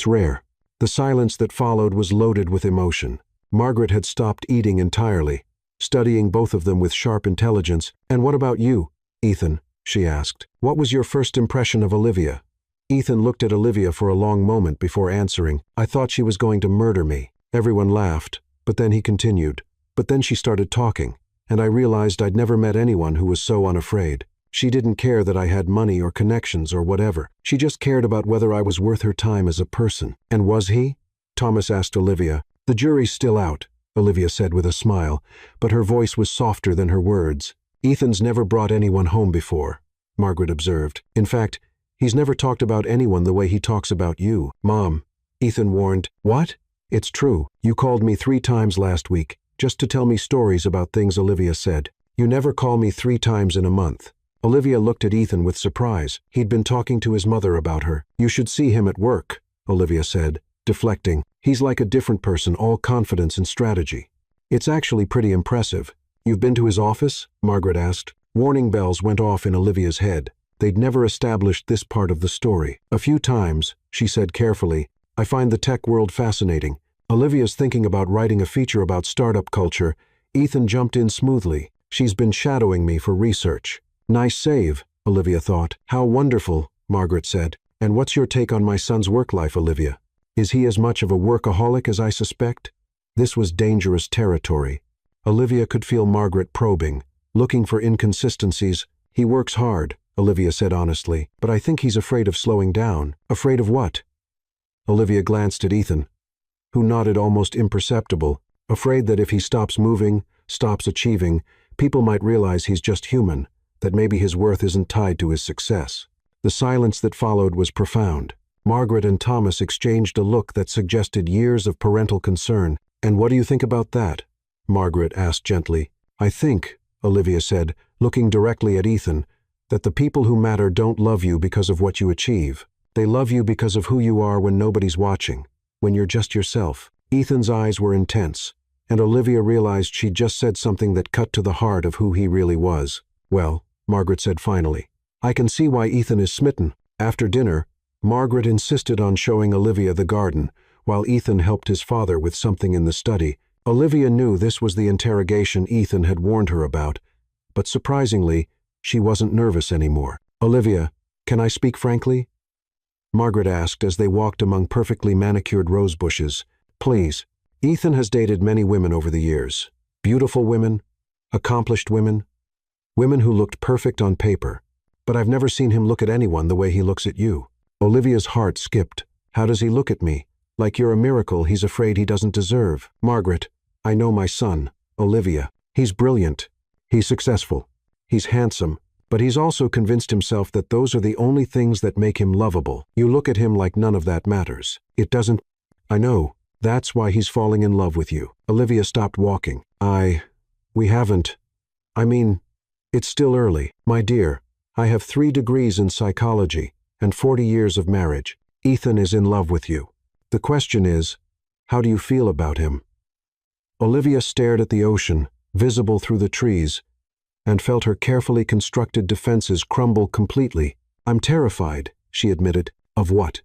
rare." The silence that followed was loaded with emotion. Margaret had stopped eating entirely, studying both of them with sharp intelligence. "And what about you, Ethan?" she asked. "What was your first impression of Olivia?" Ethan looked at Olivia for a long moment before answering. "I thought she was going to murder me." Everyone laughed, but then he continued. "But then she started talking, and I realized I'd never met anyone who was so unafraid. She didn't care that I had money or connections or whatever. She just cared about whether I was worth her time as a person." "And was he?" Thomas asked Olivia. "The jury's still out," Olivia said with a smile, but her voice was softer than her words. Ethan's never brought anyone home before, Margaret observed. In fact, he's never talked about anyone the way he talks about you. Mom, Ethan warned. What? It's true. You called me 3 times last week, just to tell me stories about things, Olivia said. You never call me 3 times in a month. Olivia looked at Ethan with surprise. He'd been talking to his mother about her. You should see him at work, Olivia said, deflecting. He's like a different person, all confidence and strategy. It's actually pretty impressive. You've been to his office? Margaret asked. Warning bells went off in Olivia's head. They'd never established this part of the story. A few times, she said carefully. I find the tech world fascinating. Olivia's thinking about writing a feature about startup culture. Ethan jumped in smoothly. She's been shadowing me for research. Nice save, Olivia thought. How wonderful, Margaret said. And what's your take on my son's work life, Olivia? Is he as much of a workaholic as I suspect? This was dangerous territory. Olivia could feel Margaret probing, looking for inconsistencies. He works hard, Olivia said honestly, but I think he's afraid of slowing down. Afraid of what? Olivia glanced at Ethan, who nodded almost imperceptible, afraid that if he stops moving, stops achieving, people might realize he's just human, that maybe his worth isn't tied to his success. The silence that followed was profound. Margaret and Thomas exchanged a look that suggested years of parental concern. And what do you think about that? Margaret asked gently. I think, Olivia said, looking directly at Ethan, that the people who matter don't love you because of what you achieve. They love you because of who you are when nobody's watching, when you're just yourself. Ethan's eyes were intense, and Olivia realized she'd just said something that cut to the heart of who he really was. Well, Margaret said finally, I can see why Ethan is smitten. After dinner, Margaret insisted on showing Olivia the garden, while Ethan helped his father with something in the study. Olivia knew this was the interrogation Ethan had warned her about, but surprisingly, she wasn't nervous anymore. Olivia, can I speak frankly? Margaret asked as they walked among perfectly manicured rose bushes. Please. Ethan has dated many women over the years. Beautiful women, accomplished women, women who looked perfect on paper. But I've never seen him look at anyone the way he looks at you. Olivia's heart skipped. How does he look at me? Like you're a miracle he's afraid he doesn't deserve. Margaret, I know my son, Olivia. He's brilliant. He's successful. He's handsome. But he's also convinced himself that those are the only things that make him lovable. You look at him like none of that matters. It doesn't. I know. That's why he's falling in love with you. Olivia stopped walking. We haven't. I mean, it's still early. My dear, I have 3 degrees in psychology and 40 years of marriage. Ethan is in love with you. The question is, how do you feel about him? Olivia stared at the ocean, visible through the trees, and felt her carefully constructed defenses crumble completely. I'm terrified, she admitted. Of what?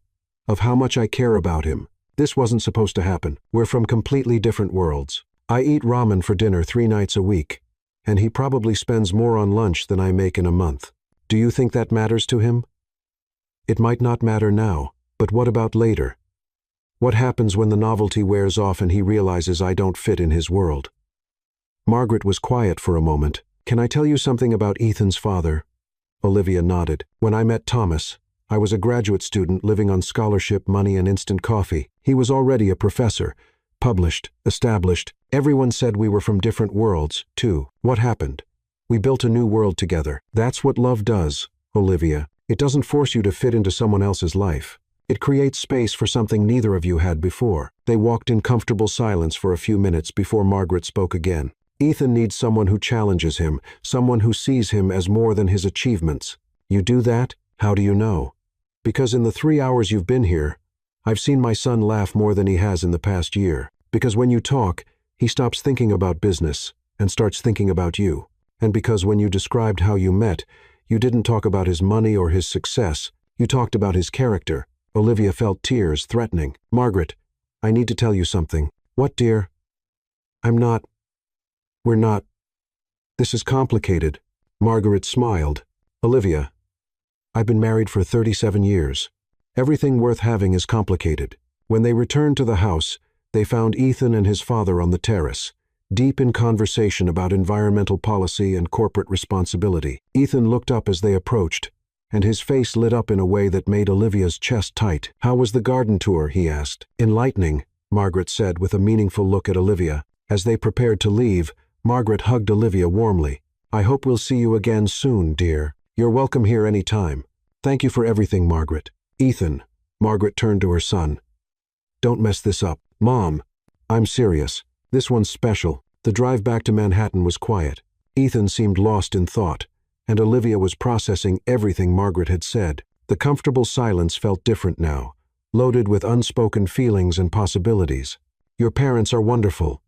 Of how much I care about him. This wasn't supposed to happen. We're from completely different worlds. I eat ramen for dinner 3 nights a week, and he probably spends more on lunch than I make in a month. Do you think that matters to him? It might not matter now, but what about later? What happens when the novelty wears off and he realizes I don't fit in his world? Margaret was quiet for a moment. Can I tell you something about Ethan's father? Olivia nodded. When I met Thomas, I was a graduate student living on scholarship, money, and instant coffee. He was already a professor, published, established. Everyone said we were from different worlds, too. What happened? We built a new world together. That's what love does, Olivia. It doesn't force you to fit into someone else's life. It creates space for something neither of you had before. They walked in comfortable silence for a few minutes before Margaret spoke again. Ethan needs someone who challenges him, someone who sees him as more than his achievements. You do that? How do you know? Because in the 3 hours you've been here, I've seen my son laugh more than he has in the past year. Because when you talk, he stops thinking about business and starts thinking about you. And because when you described how you met, you didn't talk about his money or his success, you talked about his character. Olivia felt tears threatening. Margaret, I need to tell you something. What, dear? We're not. This is complicated. Margaret smiled. Olivia, I've been married for 37 years. Everything worth having is complicated. When they returned to the house, they found Ethan and his father on the terrace, deep in conversation about environmental policy and corporate responsibility. Ethan looked up as they approached, and his face lit up in a way that made Olivia's chest tight. How was the garden tour? He asked. Enlightening, Margaret said with a meaningful look at Olivia. As they prepared to leave, Margaret hugged Olivia warmly. "I hope we'll see you again soon, dear. You're welcome here any time. Thank you for everything, Margaret." "Ethan," Margaret turned to her son. "Don't mess this up." "Mom, I'm serious. This one's special." The drive back to Manhattan was quiet. Ethan seemed lost in thought, and Olivia was processing everything Margaret had said. The comfortable silence felt different now, loaded with unspoken feelings and possibilities. "Your parents are wonderful,"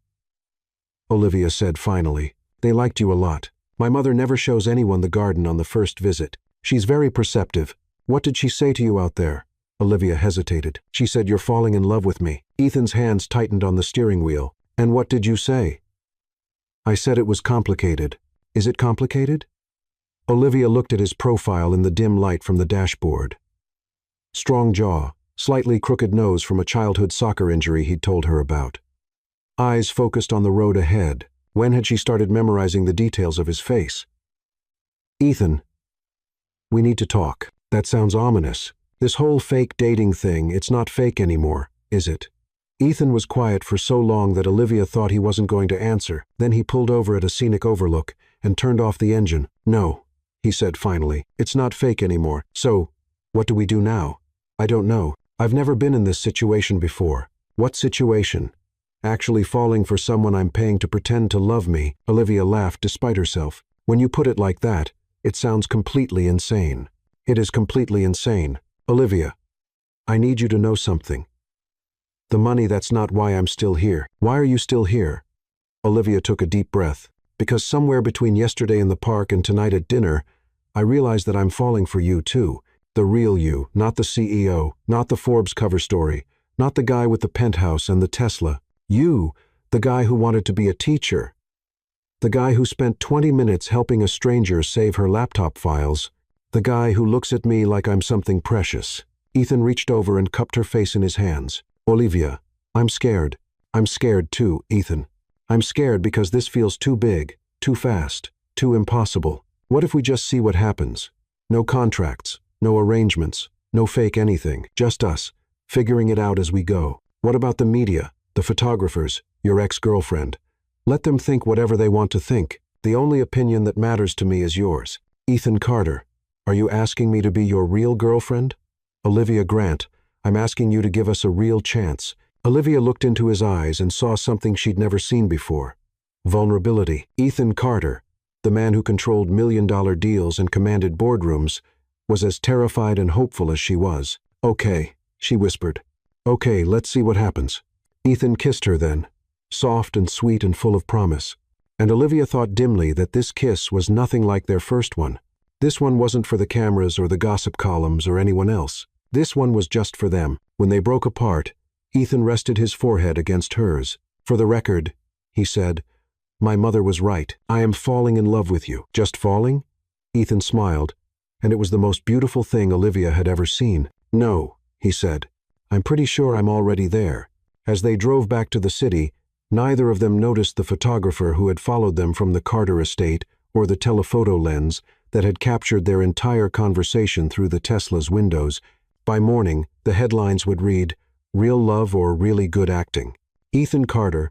Olivia said finally. "They liked you a lot. My mother never shows anyone the garden on the first visit. She's very perceptive. What did she say to you out there?" Olivia hesitated. "She said you're falling in love with me." Ethan's hands tightened on the steering wheel. "And what did you say?" "I said it was complicated." "Is it complicated?" Olivia looked at his profile in the dim light from the dashboard. Strong jaw, slightly crooked nose from a childhood soccer injury he'd told her about. Eyes focused on the road ahead. When had she started memorizing the details of his face? "Ethan, we need to talk." "That sounds ominous. This whole fake dating thing, it's not fake anymore, is it?" Ethan was quiet for so long that Olivia thought he wasn't going to answer. Then he pulled over at a scenic overlook and turned off the engine. "No," he said finally. "It's not fake anymore. So, what do we do now?" "I don't know. I've never been in this situation before." "What situation?" "Actually falling for someone I'm paying to pretend to love me." Olivia laughed despite herself. "When you put it like that, it sounds completely insane." "It is completely insane. Olivia, I need you to know something. The money, that's not why I'm still here." "Why are you still here?" Olivia took a deep breath. "Because somewhere between yesterday in the park and tonight at dinner, I realized that I'm falling for you too. The real you, not the CEO, not the Forbes cover story, not the guy with the penthouse and the Tesla. You, the guy who wanted to be a teacher. The guy who spent 20 minutes helping a stranger save her laptop files. The guy who looks at me like I'm something precious." Ethan reached over and cupped her face in his hands. "Olivia, I'm scared. I'm scared too, Ethan. I'm scared because this feels too big, too fast, too impossible. What if we just see what happens? No contracts, no arrangements, no fake anything, just us, figuring it out as we go. What about the media, the photographers, your ex-girlfriend? Let them think whatever they want to think. The only opinion that matters to me is yours." "Ethan Carter, are you asking me to be your real girlfriend?" "Olivia Grant, I'm asking you to give us a real chance." Olivia looked into his eyes and saw something she'd never seen before. Vulnerability. Ethan Carter, the man who controlled million-dollar deals and commanded boardrooms, was as terrified and hopeful as she was. "Okay," she whispered. "Okay, let's see what happens." Ethan kissed her then, soft and sweet and full of promise. And Olivia thought dimly that this kiss was nothing like their first one. This one wasn't for the cameras or the gossip columns or anyone else. This one was just for them. When they broke apart, Ethan rested his forehead against hers. "For the record," he said, "my mother was right. I am falling in love with you." "Just falling?" Ethan smiled, and it was the most beautiful thing Olivia had ever seen. "No," he said, "I'm pretty sure I'm already there." As they drove back to the city, neither of them noticed the photographer who had followed them from the Carter estate or the telephoto lens that had captured their entire conversation through the Tesla's windows. By morning, the headlines would read, "Real Love or Really Good Acting. Ethan Carter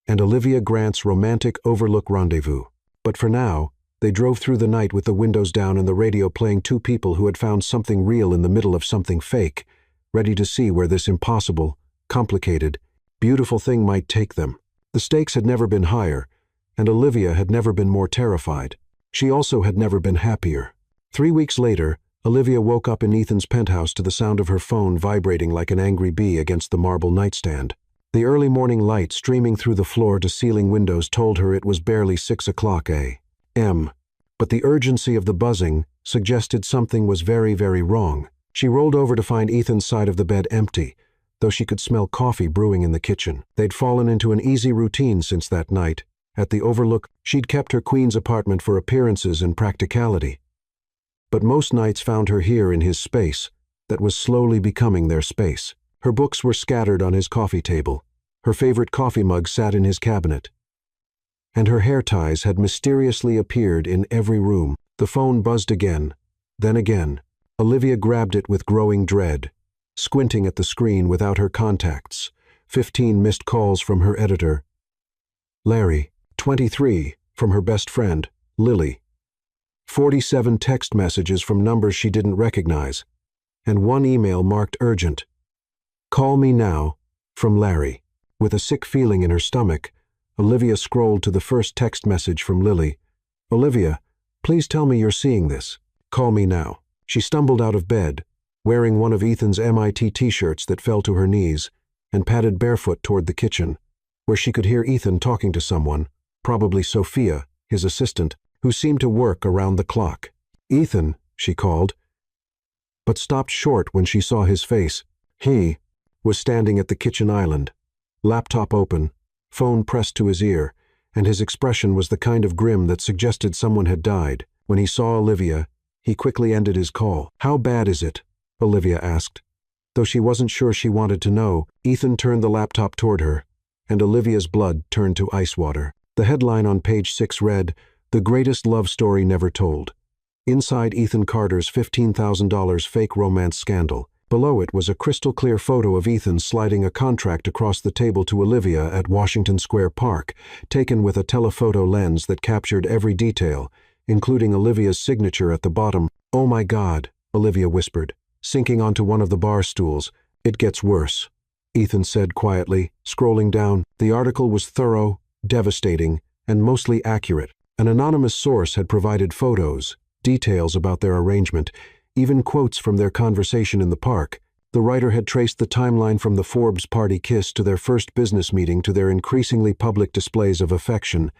and Olivia Grant's Romantic Overlook Rendezvous." But for now, they drove through the night with the windows down and the radio playing two people who had found something real in the middle of something fake, ready to see where this impossible, complicated, beautiful thing might take them. The stakes had never been higher, and Olivia had never been more terrified. She also had never been happier. 3 weeks later, Olivia woke up in Ethan's penthouse to the sound of her phone vibrating like an angry bee against the marble nightstand. The early morning light streaming through the floor-to-ceiling windows told her it was barely 6 o'clock a.m., but the urgency of the buzzing suggested something was very, very wrong. She rolled over to find Ethan's side of the bed empty, though she could smell coffee brewing in the kitchen. They'd fallen into an easy routine since that night. At the Overlook, she'd kept her Queen's apartment for appearances and practicality. But most nights found her here in his space, that was slowly becoming their space. Her books were scattered on his coffee table. Her favorite coffee mug sat in his cabinet. And her hair ties had mysteriously appeared in every room. The phone buzzed again, then again. Olivia grabbed it with growing dread, squinting at the screen without her contacts. 15 missed calls from her editor. Larry, 23, from her best friend, Lily. 47 text messages from numbers she didn't recognize, and one email marked urgent. Call me now, from Larry. With a sick feeling in her stomach, Olivia scrolled to the first text message from Lily. Olivia, please tell me you're seeing this. Call me now. She stumbled out of bed, wearing one of Ethan's MIT t-shirts that fell to her knees, and padded barefoot toward the kitchen, where she could hear Ethan talking to someone, probably Sophia, his assistant, who seemed to work around the clock. Ethan, she called, but stopped short when she saw his face. He was standing at the kitchen island, laptop open, phone pressed to his ear, and his expression was the kind of grim that suggested someone had died. When he saw Olivia, he quickly ended his call. How bad is it? Olivia asked. Though she wasn't sure she wanted to know, Ethan turned the laptop toward her, and Olivia's blood turned to ice water. The headline on page 6 read, "The Greatest Love Story Never Told." Inside Ethan Carter's $15,000 fake romance scandal. Below it was a crystal-clear photo of Ethan sliding a contract across the table to Olivia at Washington Square Park, taken with a telephoto lens that captured every detail, including Olivia's signature at the bottom. "Oh my God," Olivia whispered, sinking onto one of the bar stools. "It gets worse," Ethan said quietly, scrolling down. The article was thorough, devastating, and mostly accurate. An anonymous source had provided photos, details about their arrangement, even quotes from their conversation in the park. The writer had traced the timeline from the Forbes party kiss to their first business meeting to their increasingly public displays of affection,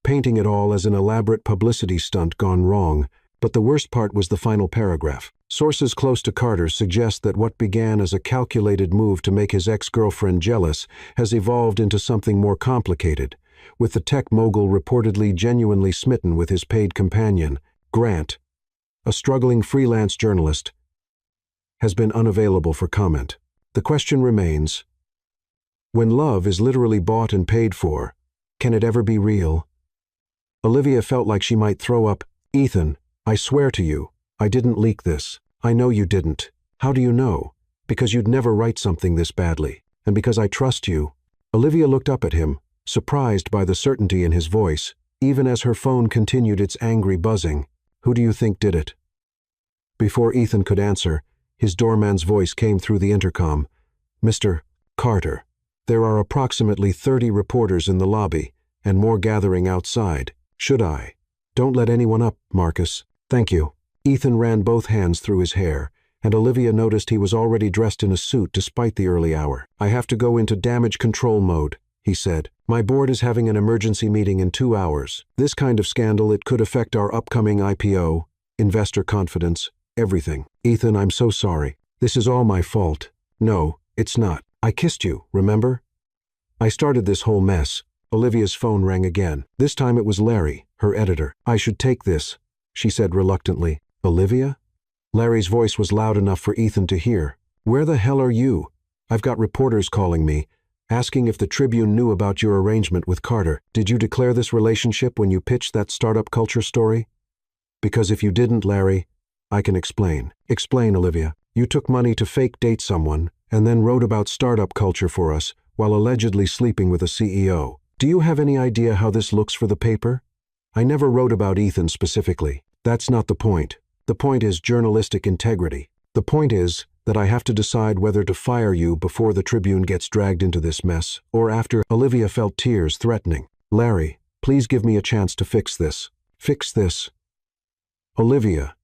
painting it all as an elaborate publicity stunt gone wrong. But the worst part was the final paragraph. Sources close to Carter suggest that what began as a calculated move to make his ex-girlfriend jealous has evolved into something more complicated, with the tech mogul reportedly genuinely smitten with his paid companion. Grant, a struggling freelance journalist, has been unavailable for comment. The question remains, when love is literally bought and paid for, can it ever be real? Olivia felt like she might throw up. "Ethan, I swear to you, I didn't leak this. I know you didn't. How do you know? Because you'd never write something this badly, and because I trust you." Olivia looked up at him, surprised by the certainty in his voice, even as her phone continued its angry buzzing. "Who do you think did it?" Before Ethan could answer, his doorman's voice came through the intercom. "Mr. Carter, there are approximately 30 reporters in the lobby, and more gathering outside. Should I? Don't let anyone up, Marcus. Thank you." Ethan ran both hands through his hair, and Olivia noticed he was already dressed in a suit despite the early hour. "I have to go into damage control mode," he said. "My board is having an emergency meeting in 2 hours. This kind of scandal, it could affect our upcoming IPO, investor confidence, everything. Ethan, I'm so sorry. This is all my fault." "No, it's not. I kissed you, remember? I started this whole mess." Olivia's phone rang again. This time it was Larry, her editor. "I should take this," she said reluctantly. "Olivia?" Larry's voice was loud enough for Ethan to hear. "Where the hell are you? I've got reporters calling me, asking if the Tribune knew about your arrangement with Carter. Did you declare this relationship when you pitched that startup culture story? Because if you didn't, Larry, I can explain." "Explain, Olivia." "You took money to fake date someone, and then wrote about startup culture for us, while allegedly sleeping with a CEO. Do you have any idea how this looks for the paper? I never wrote about Ethan specifically. That's not the point. The point is journalistic integrity. The point is that I have to decide whether to fire you before the Tribune gets dragged into this mess, or after." Olivia felt tears threatening. "Larry, please give me a chance to fix this." "Fix this?" "Olivia,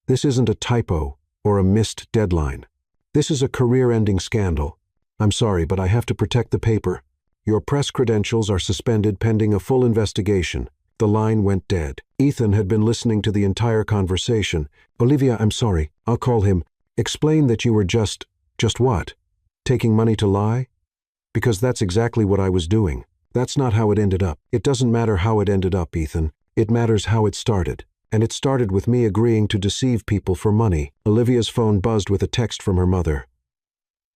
this isn't a typo or a missed deadline. This is a career-ending scandal. I'm sorry, but I have to protect the paper. Your press credentials are suspended pending a full investigation." The line went dead. Ethan had been listening to the entire conversation. "Olivia, I'm sorry. I'll call him. Explain that you were just what? Taking money to lie? Because that's exactly what I was doing. That's not how it ended up. It doesn't matter how it ended up, Ethan. It matters how it started. And it started with me agreeing to deceive people for money." Olivia's phone buzzed with a text from her mother.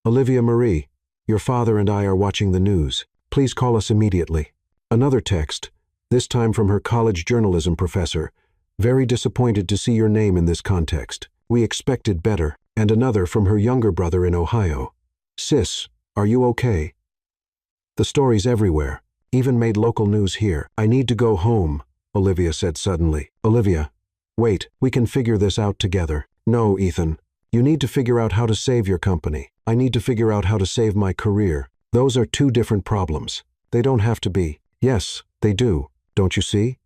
"Olivia Marie, your father and I are watching the news. Please call us immediately." Another text, this time from her college journalism professor. "Very disappointed to see your name in this context. We expected better." And another from her younger brother in Ohio. "Sis, are you okay?" The story's everywhere. even made local news here. I need to go home, Olivia said suddenly. Olivia, wait, we can figure this out together. No, Ethan. You need to figure out how to save your company. I need to figure out how to save my career. Those are two different problems. They don't have to be. Yes, they do. Don't you see?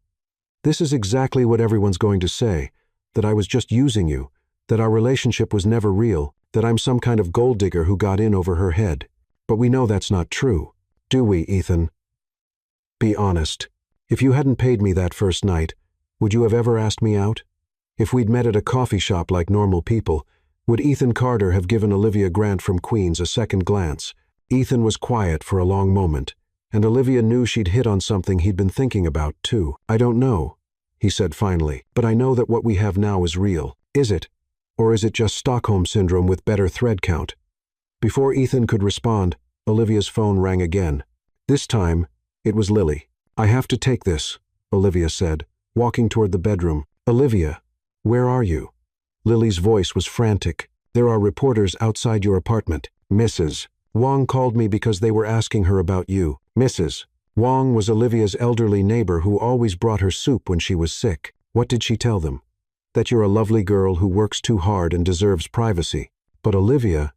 This is exactly what everyone's going to say, that I was just using you, that our relationship was never real, that I'm some kind of gold digger who got in over her head. But we know that's not true. Do we, Ethan? Be honest. If you hadn't paid me that first night, would you have ever asked me out? If we'd met at a coffee shop like normal people, would Ethan Carter have given Olivia Grant from Queens a second glance? Ethan was quiet for a long moment, and Olivia knew she'd hit on something he'd been thinking about, too. I don't know, he said finally, but I know that what we have now is real. Is it? Or is it just Stockholm Syndrome with better thread count? Before Ethan could respond, Olivia's phone rang again. This time, it was Lily. I have to take this, Olivia said, walking toward the bedroom. Olivia, where are you? Lily's voice was frantic. There are reporters outside your apartment. Mrs. Wong called me because they were asking her about you. Mrs. Wong was Olivia's elderly neighbor who always brought her soup when she was sick. What did she tell them? That you're a lovely girl who works too hard and deserves privacy. But Olivia,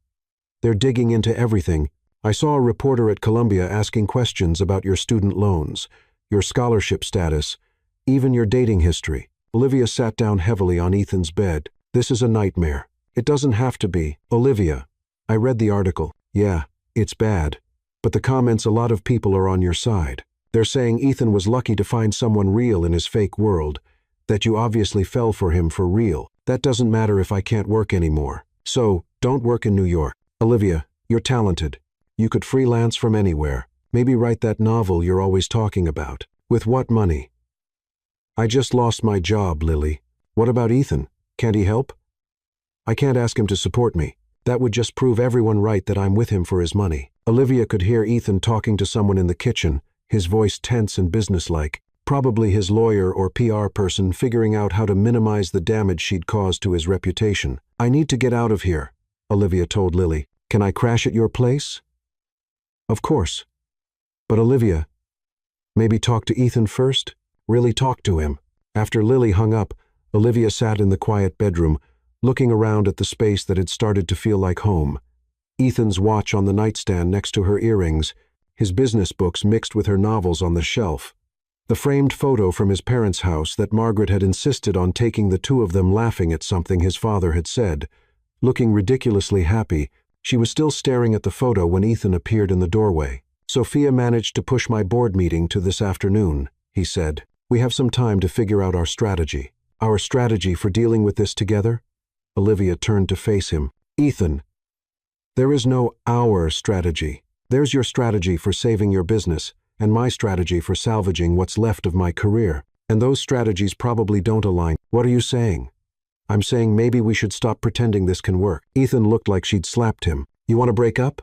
they're digging into everything. I saw a reporter at Columbia asking questions about your student loans, your scholarship status, even your dating history. Olivia sat down heavily on Ethan's bed. This is a nightmare. It doesn't have to be. Olivia, I read the article. Yeah, it's bad. But the comments, a lot of people are on your side. They're saying Ethan was lucky to find someone real in his fake world, that you obviously fell for him for real. That doesn't matter if I can't work anymore. So, don't work in New York. Olivia, you're talented. You could freelance from anywhere. Maybe write that novel you're always talking about. With what money? I just lost my job, Lily. What about Ethan? Can't he help? I can't ask him to support me. That would just prove everyone right that I'm with him for his money. Olivia could hear Ethan talking to someone in the kitchen, his voice tense and businesslike. Probably his lawyer or PR person figuring out how to minimize the damage she'd caused to his reputation. I need to get out of here, Olivia told Lily. Can I crash at your place? Of course. But Olivia, maybe talk to Ethan first? Really talk to him. After Lily hung up, Olivia sat in the quiet bedroom, looking around at the space that had started to feel like home. Ethan's watch on the nightstand next to her earrings, his business books mixed with her novels on the shelf. The framed photo from his parents' house that Margaret had insisted on taking, the two of them laughing at something his father had said. Looking ridiculously happy, she was still staring at the photo when Ethan appeared in the doorway. Sophia managed to push my board meeting to this afternoon, he said. We have some time to figure out our strategy. Our strategy for dealing with this together? Olivia turned to face him. Ethan, there is no our strategy. There's your strategy for saving your business, and my strategy for salvaging what's left of my career. And those strategies probably don't align. What are you saying? I'm saying maybe we should stop pretending this can work. Ethan looked like she'd slapped him. You want to break up?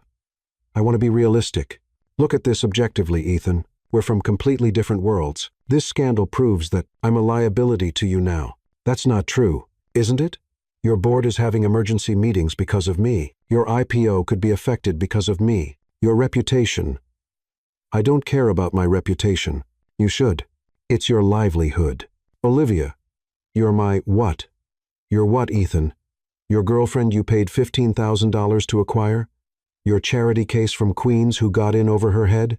I want to be realistic. Look at this objectively, Ethan. We're from completely different worlds. This scandal proves that I'm a liability to you now. That's not true, isn't it? Your board is having emergency meetings because of me. Your IPO could be affected because of me. Your reputation. I don't care about my reputation. You should. It's your livelihood. Olivia, you're my what? Your what, Ethan? Your girlfriend you paid $15,000 to acquire? Your charity case from Queens who got in over her head?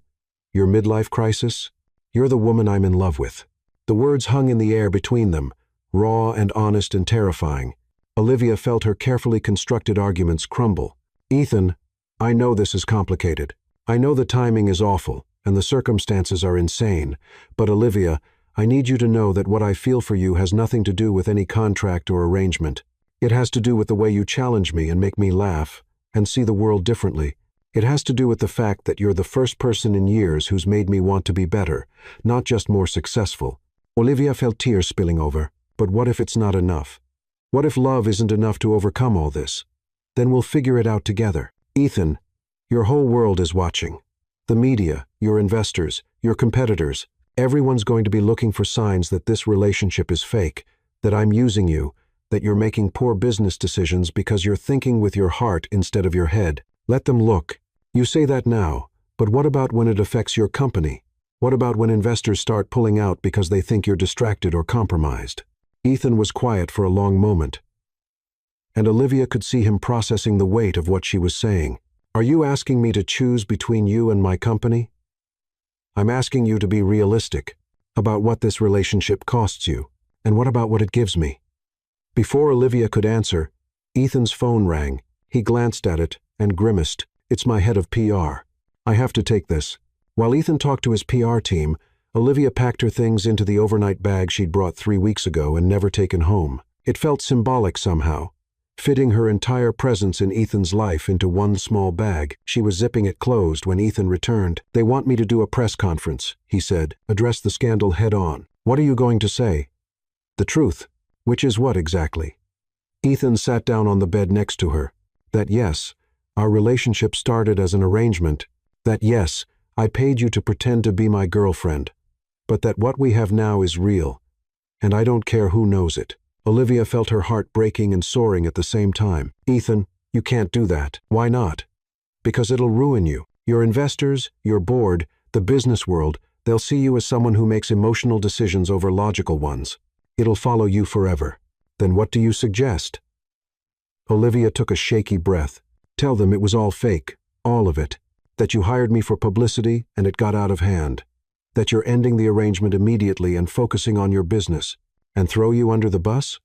Your midlife crisis? You're the woman I'm in love with. The words hung in the air between them, raw and honest and terrifying. Olivia felt her carefully constructed arguments crumble. Ethan, I know this is complicated. I know the timing is awful, and the circumstances are insane. But Olivia, I need you to know that what I feel for you has nothing to do with any contract or arrangement. It has to do with the way you challenge me and make me laugh, and see the world differently. It has to do with the fact that you're the first person in years who's made me want to be better, not just more successful. Olivia felt tears spilling over. But what if it's not enough? What if love isn't enough to overcome all this? Then we'll figure it out together. Ethan, your whole world is watching. The media, your investors, your competitors, everyone's going to be looking for signs that this relationship is fake, that I'm using you, that you're making poor business decisions because you're thinking with your heart instead of your head. Let them look. You say that now, but what about when it affects your company? What about when investors start pulling out because they think you're distracted or compromised? Ethan was quiet for a long moment, and Olivia could see him processing the weight of what she was saying. Are you asking me to choose between you and my company? I'm asking you to be realistic about what this relationship costs you, and what about what it gives me? Before Olivia could answer, Ethan's phone rang. He glanced at it and grimaced. It's my head of PR. I have to take this. While Ethan talked to his PR team, Olivia packed her things into the overnight bag she'd brought 3 weeks ago and never taken home. It felt symbolic somehow, fitting her entire presence in Ethan's life into one small bag. She was zipping it closed when Ethan returned. They want me to do a press conference, he said. Address the scandal head on. What are you going to say? The truth. Which is what exactly? Ethan sat down on the bed next to her. That yes, our relationship started as an arrangement. That yes, I paid you to pretend to be my girlfriend. But that what we have now is real. And I don't care who knows it. Olivia felt her heart breaking and soaring at the same time. Ethan, you can't do that. Why not? Because it'll ruin you. Your investors, your board, the business world, they'll see you as someone who makes emotional decisions over logical ones. It'll follow you forever. Then what do you suggest? Olivia took a shaky breath. Tell them it was all fake, all of it. That you hired me for publicity and it got out of hand. That you're ending the arrangement immediately and focusing on your business. And throw you under the bus?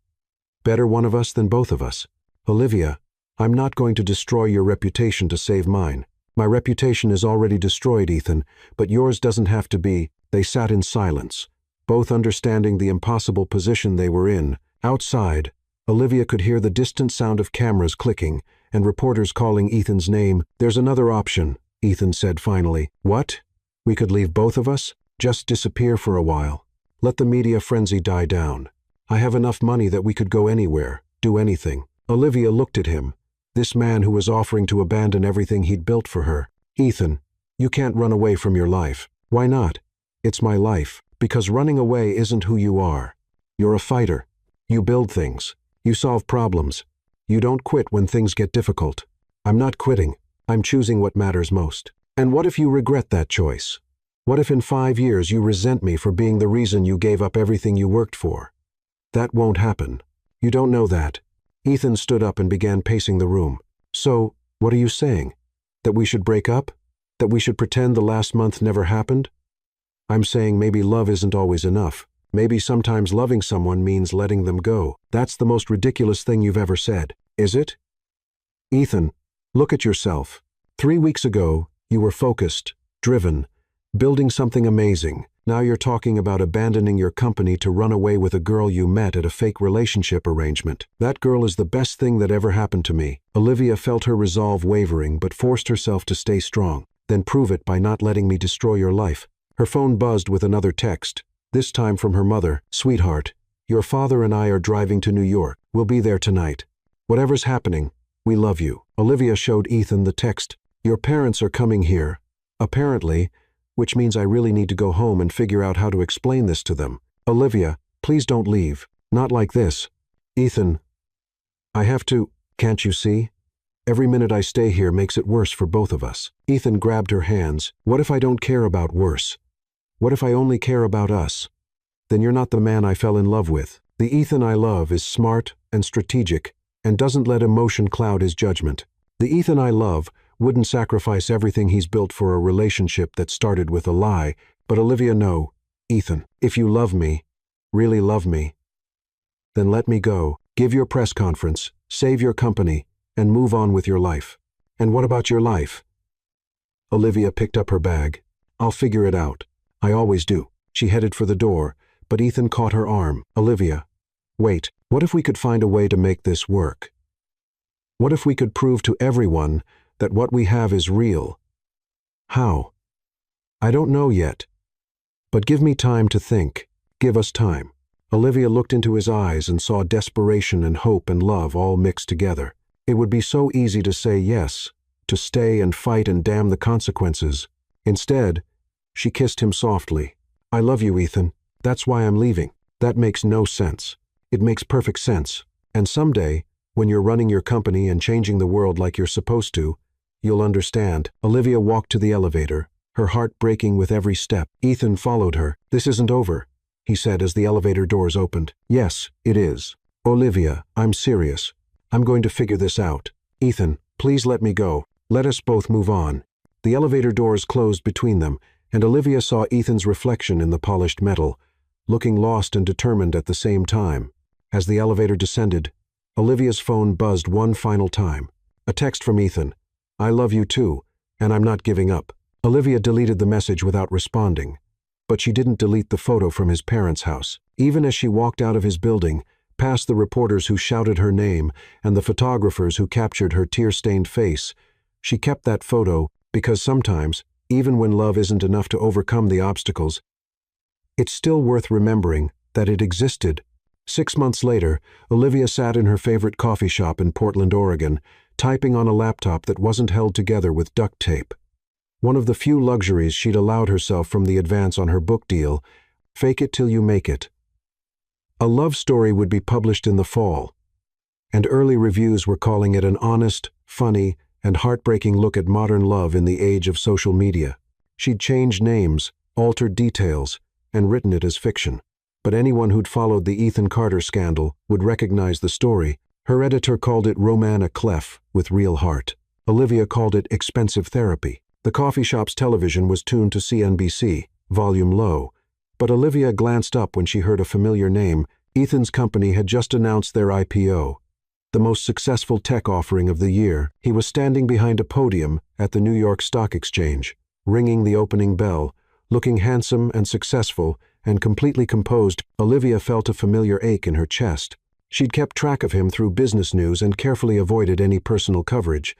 Better one of us than both of us. Olivia, I'm not going to destroy your reputation to save mine. My reputation is already destroyed, Ethan, but yours doesn't have to be. They sat in silence, both understanding the impossible position they were in. Outside, Olivia could hear the distant sound of cameras clicking and reporters calling Ethan's name. There's another option, Ethan said finally. What? We could leave both of us? Just disappear for a while. Let the media frenzy die down. I have enough money that we could go anywhere, do anything. Olivia looked at him, this man who was offering to abandon everything he'd built for her. Ethan, you can't run away from your life. Why not? It's my life. Because running away isn't who you are. You're a fighter. You build things. You solve problems. You don't quit when things get difficult. I'm not quitting. I'm choosing what matters most. And what if you regret that choice? What if in 5 years you resent me for being the reason you gave up everything you worked for? That won't happen. You don't know that. Ethan stood up and began pacing the room. So, what are you saying? That we should break up? That we should pretend the last month never happened? I'm saying maybe love isn't always enough. Maybe sometimes loving someone means letting them go. That's the most ridiculous thing you've ever said. Is it? Ethan, look at yourself. 3 weeks ago, you were focused, driven, building something amazing. Now you're talking about abandoning your company to run away with a girl you met at a fake relationship arrangement. That girl is the best thing that ever happened to me. Olivia felt her resolve wavering but forced herself to stay strong. Then prove it by not letting me destroy your life. Her phone buzzed with another text, this time from her mother. Sweetheart, your father and I are driving to New York. We'll be there tonight. Whatever's happening, we love you. Olivia showed Ethan the text. Your parents are coming here. Apparently, which means I really need to go home and figure out how to explain this to them. Olivia, please don't leave. Not like this. Ethan, I have to. Can't you see? Every minute I stay here makes it worse for both of us. Ethan grabbed her hands. What if I don't care about worse? What if I only care about us? Then you're not the man I fell in love with. The Ethan I love is smart and strategic and doesn't let emotion cloud his judgment. The Ethan I love wouldn't sacrifice everything he's built for a relationship that started with a lie. But Olivia, no. Ethan, if you love me, really love me, then let me go. Give your press conference, save your company, and move on with your life. And what about your life? Olivia picked up her bag. I'll figure it out. I always do. She headed for the door, but Ethan caught her arm. Olivia, wait. What if we could find a way to make this work? What if we could prove to everyone that what we have is real? How? I don't know yet. But give me time to think. Give us time. Olivia looked into his eyes and saw desperation and hope and love all mixed together. It would be so easy to say yes, to stay and fight and damn the consequences. Instead, she kissed him softly. I love you, Ethan. That's why I'm leaving. That makes no sense. It makes perfect sense. And someday, when you're running your company and changing the world like you're supposed to, you'll understand. Olivia walked to the elevator, her heart breaking with every step. Ethan followed her. "This isn't over," he said as the elevator doors opened. "Yes, it is. Olivia, I'm serious. I'm going to figure this out. Ethan, please let me go. Let us both move on." The elevator doors closed between them, and Olivia saw Ethan's reflection in the polished metal, looking lost and determined at the same time. As the elevator descended, Olivia's phone buzzed one final time. A text from Ethan. "I love you too, and I'm not giving up." Olivia deleted the message without responding, but she didn't delete the photo from his parents' house. Even as she walked out of his building, past the reporters who shouted her name and the photographers who captured her tear-stained face, she kept that photo because sometimes, even when love isn't enough to overcome the obstacles, it's still worth remembering that it existed. 6 months later, Olivia sat in her favorite coffee shop in Portland, Oregon, typing on a laptop that wasn't held together with duct tape. One of the few luxuries she'd allowed herself from the advance on her book deal, Fake It Till You Make It. A love story would be published in the fall, and early reviews were calling it an honest, funny, and heartbreaking look at modern love in the age of social media. She'd changed names, altered details, and written it as fiction. But anyone who'd followed the Ethan Carter scandal would recognize the story. Her editor called it roman à clef with real heart. Olivia called it expensive therapy. The coffee shop's television was tuned to CNBC, volume low, but Olivia glanced up when she heard a familiar name. Ethan's company had just announced their IPO, the most successful tech offering of the year. He was standing behind a podium at the New York Stock Exchange, ringing the opening bell, looking handsome and successful and completely composed. Olivia felt a familiar ache in her chest. She'd kept track of him through business news and carefully avoided any personal coverage.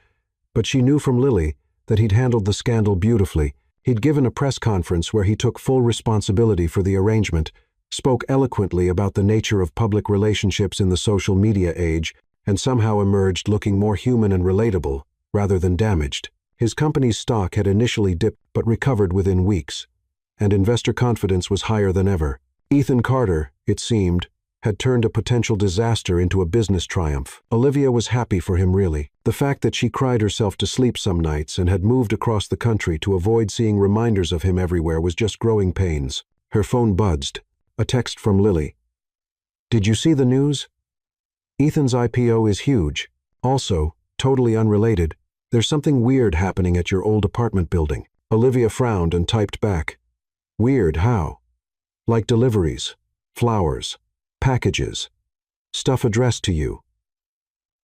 But she knew from Lily that he'd handled the scandal beautifully. He'd given a press conference where he took full responsibility for the arrangement, spoke eloquently about the nature of public relationships in the social media age, and somehow emerged looking more human and relatable, rather than damaged. His company's stock had initially dipped but recovered within weeks, and investor confidence was higher than ever. Ethan Carter, it seemed, had turned a potential disaster into a business triumph. Olivia was happy for him, really. The fact that she cried herself to sleep some nights and had moved across the country to avoid seeing reminders of him everywhere was just growing pains. Her phone buzzed. A text from Lily. "Did you see the news? Ethan's IPO is huge. Also, totally unrelated, there's something weird happening at your old apartment building." Olivia frowned and typed back. "Weird how?" "Like deliveries, flowers, packages, stuff addressed to you,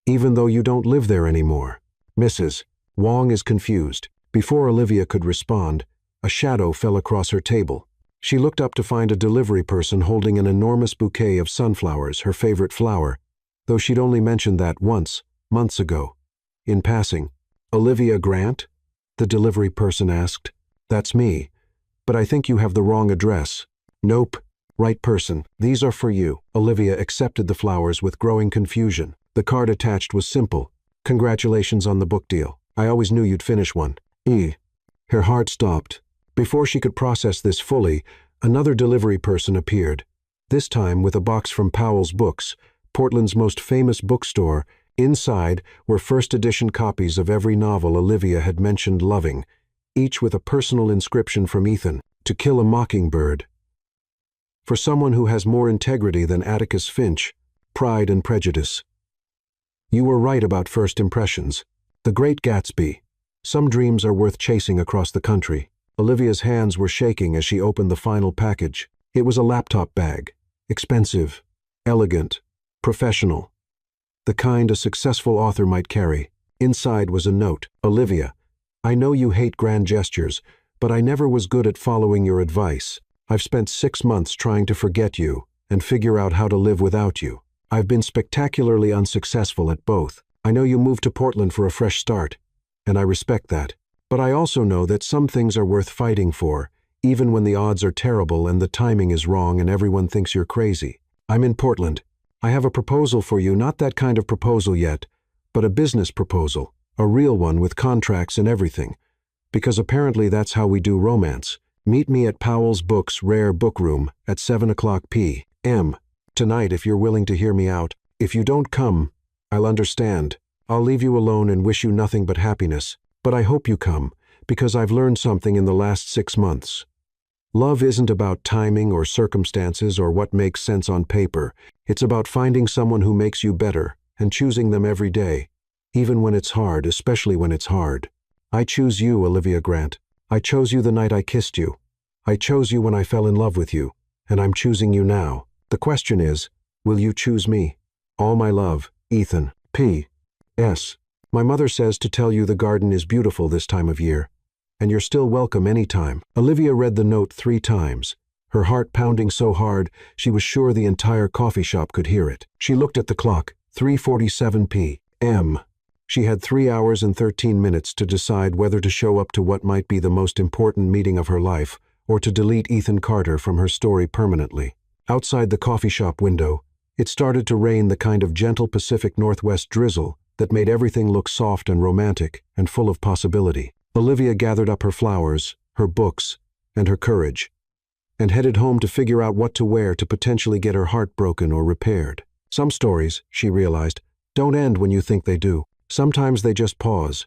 even though you don't live there anymore." Mrs. Wong is confused. Before Olivia could respond, a shadow fell across her table. She looked up to find a delivery person holding an enormous bouquet of sunflowers, her favorite flower, though she'd only mentioned that once, months ago, in passing. "Olivia Grant?" the delivery person asked. "That's me, but I think you have the wrong address." "Nope, right person. These are for you." Olivia accepted the flowers with growing confusion. The card attached was simple. "Congratulations on the book deal. I always knew you'd finish one." Her heart stopped. Before she could process this fully, another delivery person appeared, this time with a box from Powell's Books, Portland's most famous bookstore. Inside were first edition copies of every novel Olivia had mentioned loving, each with a personal inscription from Ethan. "To Kill a Mockingbird. For someone who has more integrity than Atticus Finch, Pride and Prejudice. You were right about first impressions. The Great Gatsby. Some dreams are worth chasing across the country." Olivia's hands were shaking as she opened the final package. It was a laptop bag. Expensive, elegant, professional. The kind a successful author might carry. Inside was a note. "Olivia, I know you hate grand gestures, but I never was good at following your advice. I've spent 6 months trying to forget you and figure out how to live without you. I've been spectacularly unsuccessful at both. I know you moved to Portland for a fresh start, and I respect that. But I also know that some things are worth fighting for, even when the odds are terrible and the timing is wrong and everyone thinks you're crazy. I'm in Portland. I have a proposal for you, not that kind of proposal yet, but a business proposal, a real one with contracts and everything. Because apparently that's how we do romance. Meet me at Powell's Books Rare Book Room at 7:00 p.m. tonight if you're willing to hear me out. If you don't come, I'll understand. I'll leave you alone and wish you nothing but happiness. But I hope you come, because I've learned something in the last 6 months. Love isn't about timing or circumstances or what makes sense on paper. It's about finding someone who makes you better and choosing them every day, even when it's hard, especially when it's hard. I choose you, Olivia Grant. I chose you the night I kissed you. I chose you when I fell in love with you, and I'm choosing you now. The question is, will you choose me? All my love, Ethan. P.S. My mother says to tell you the garden is beautiful this time of year, and you're still welcome anytime. Olivia read the note 3 times, her heart pounding so hard she was sure the entire coffee shop could hear it. She looked at the clock, 3:47 p.m. She had 3 hours and 13 minutes to decide whether to show up to what might be the most important meeting of her life or to delete Ethan Carter from her story permanently. Outside the coffee shop window, it started to rain, the kind of gentle Pacific Northwest drizzle that made everything look soft and romantic and full of possibility. Olivia gathered up her flowers, her books, and her courage, and headed home to figure out what to wear to potentially get her heart broken or repaired. Some stories, she realized, don't end when you think they do. Sometimes they just pause,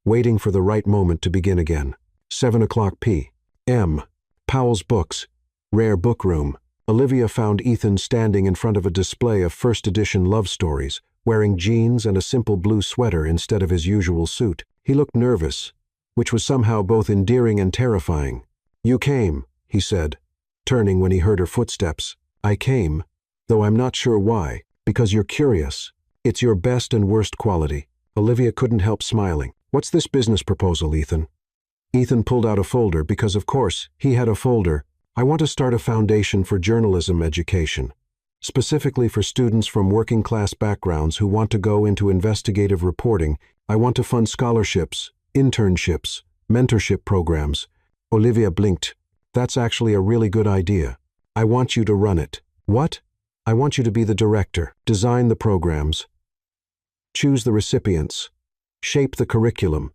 waiting for the right moment to begin again. 7:00 p.m. Powell's Books, Rare Book Room. Olivia found Ethan standing in front of a display of first edition love stories, wearing jeans and a simple blue sweater instead of his usual suit. He looked nervous, which was somehow both endearing and terrifying. "You came," he said, turning when he heard her footsteps. "I came, though I'm not sure why, because you're curious. It's your best and worst quality." Olivia couldn't help smiling. "What's this business proposal, Ethan?" Ethan pulled out a folder because, of course, he had a folder. "I want to start a foundation for journalism education, specifically for students from working-class backgrounds who want to go into investigative reporting. I want to fund scholarships, internships, mentorship programs." Olivia blinked. "That's actually a really good idea. I want you to run it." "What?" "I want you to be the director, design the programs, choose the recipients, shape the curriculum,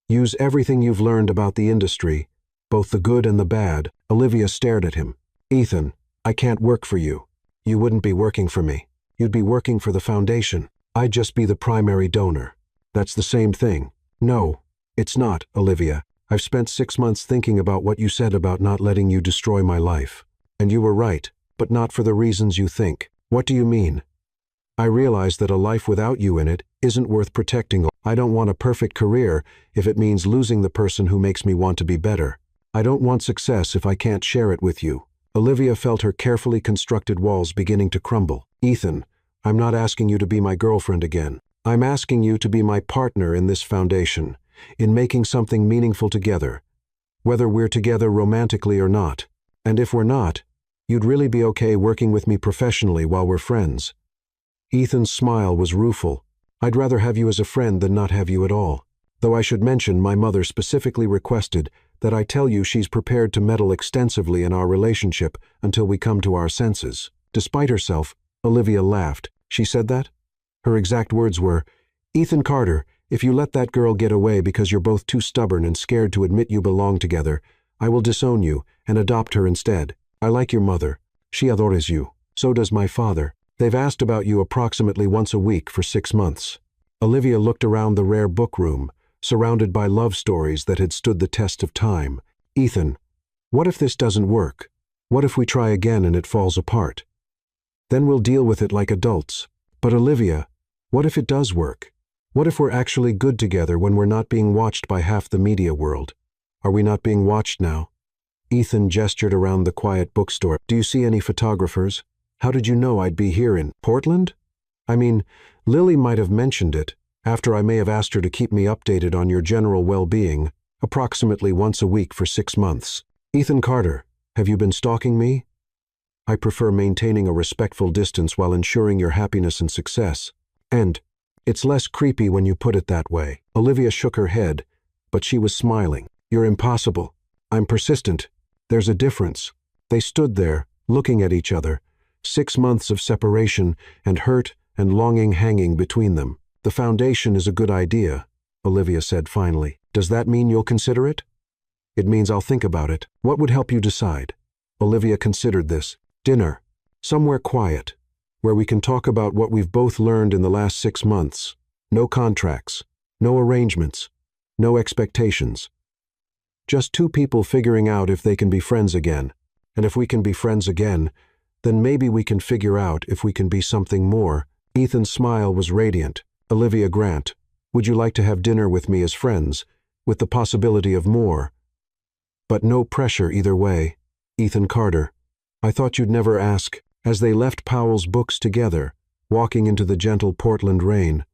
use everything you've learned about the industry, both the good and the bad." Olivia stared at him. "Ethan, I can't work for you. You wouldn't be working for me. You'd be working for the foundation. I'd just be the primary donor." "That's the same thing." "No, it's not, Olivia. I've spent 6 months thinking about what you said about not letting you destroy my life. And you were right, but not for the reasons you think." "What do you mean?" "I realize that a life without you in it isn't worth protecting. I don't want a perfect career if it means losing the person who makes me want to be better. I don't want success if I can't share it with you." Olivia felt her carefully constructed walls beginning to crumble. "Ethan, I'm not asking you to be my girlfriend again. I'm asking you to be my partner in this foundation, in making something meaningful together, whether we're together romantically or not. And if we're not, you'd really be okay working with me professionally while we're friends." Ethan's smile was rueful. "I'd rather have you as a friend than not have you at all. Though I should mention my mother specifically requested that I tell you she's prepared to meddle extensively in our relationship until we come to our senses." Despite herself, Olivia laughed. "She said that?" Her exact words were, "Ethan Carter, if you let that girl get away because you're both too stubborn and scared to admit you belong together, I will disown you and adopt her instead. I like your mother. She adores you. So does my father. They've asked about you approximately once a week for 6 months." Olivia looked around the rare book room, surrounded by love stories that had stood the test of time. "Ethan, what if this doesn't work? What if we try again and it falls apart? Then we'll deal with it like adults." "But Olivia, what if it does work? What if we're actually good together when we're not being watched by half the media world? Are we not being watched now?" Ethan gestured around the quiet bookstore. "Do you see any photographers? How did you know I'd be here in Portland? I mean, Lily might have mentioned it, after I may have asked her to keep me updated on your general well-being, approximately once a week for 6 months. Ethan Carter, have you been stalking me? I prefer maintaining a respectful distance while ensuring your happiness and success. And it's less creepy when you put it that way." Olivia shook her head, but she was smiling. "You're impossible. I'm persistent. There's a difference." They stood there, looking at each other, 6 months of separation and hurt and longing hanging between them. "The foundation is a good idea," Olivia said finally. "Does that mean you'll consider it?" "It means I'll think about it. What would help you decide?" Olivia considered this. "Dinner. Somewhere quiet, where we can talk about what we've both learned in the last 6 months. No contracts. No arrangements. no expectations. Just two people figuring out if they can be friends again. And if we can be friends again, then maybe we can figure out if we can be something more. Ethan's smile was radiant. Olivia Grant, would you like to have dinner with me as friends, with the possibility of more? But no pressure either way. Ethan Carter, I thought you'd never ask. As they left Powell's books together, walking into the gentle Portland rain,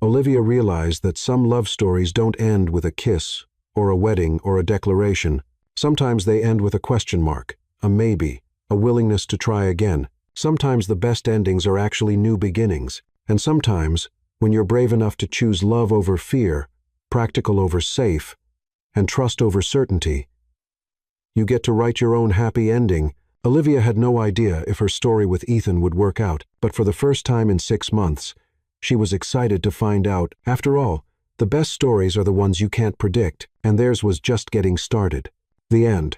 Olivia realized that some love stories don't end with a kiss, or a wedding, or a declaration. Sometimes they end with a question mark, a maybe, a willingness to try again. Sometimes the best endings are actually new beginnings. And sometimes, when you're brave enough to choose love over fear, practical over safe, and trust over certainty, you get to write your own happy ending. Olivia had no idea if her story with Ethan would work out, but for the first time in 6 months, she was excited to find out. After all, the best stories are the ones you can't predict, and theirs was just getting started. The end.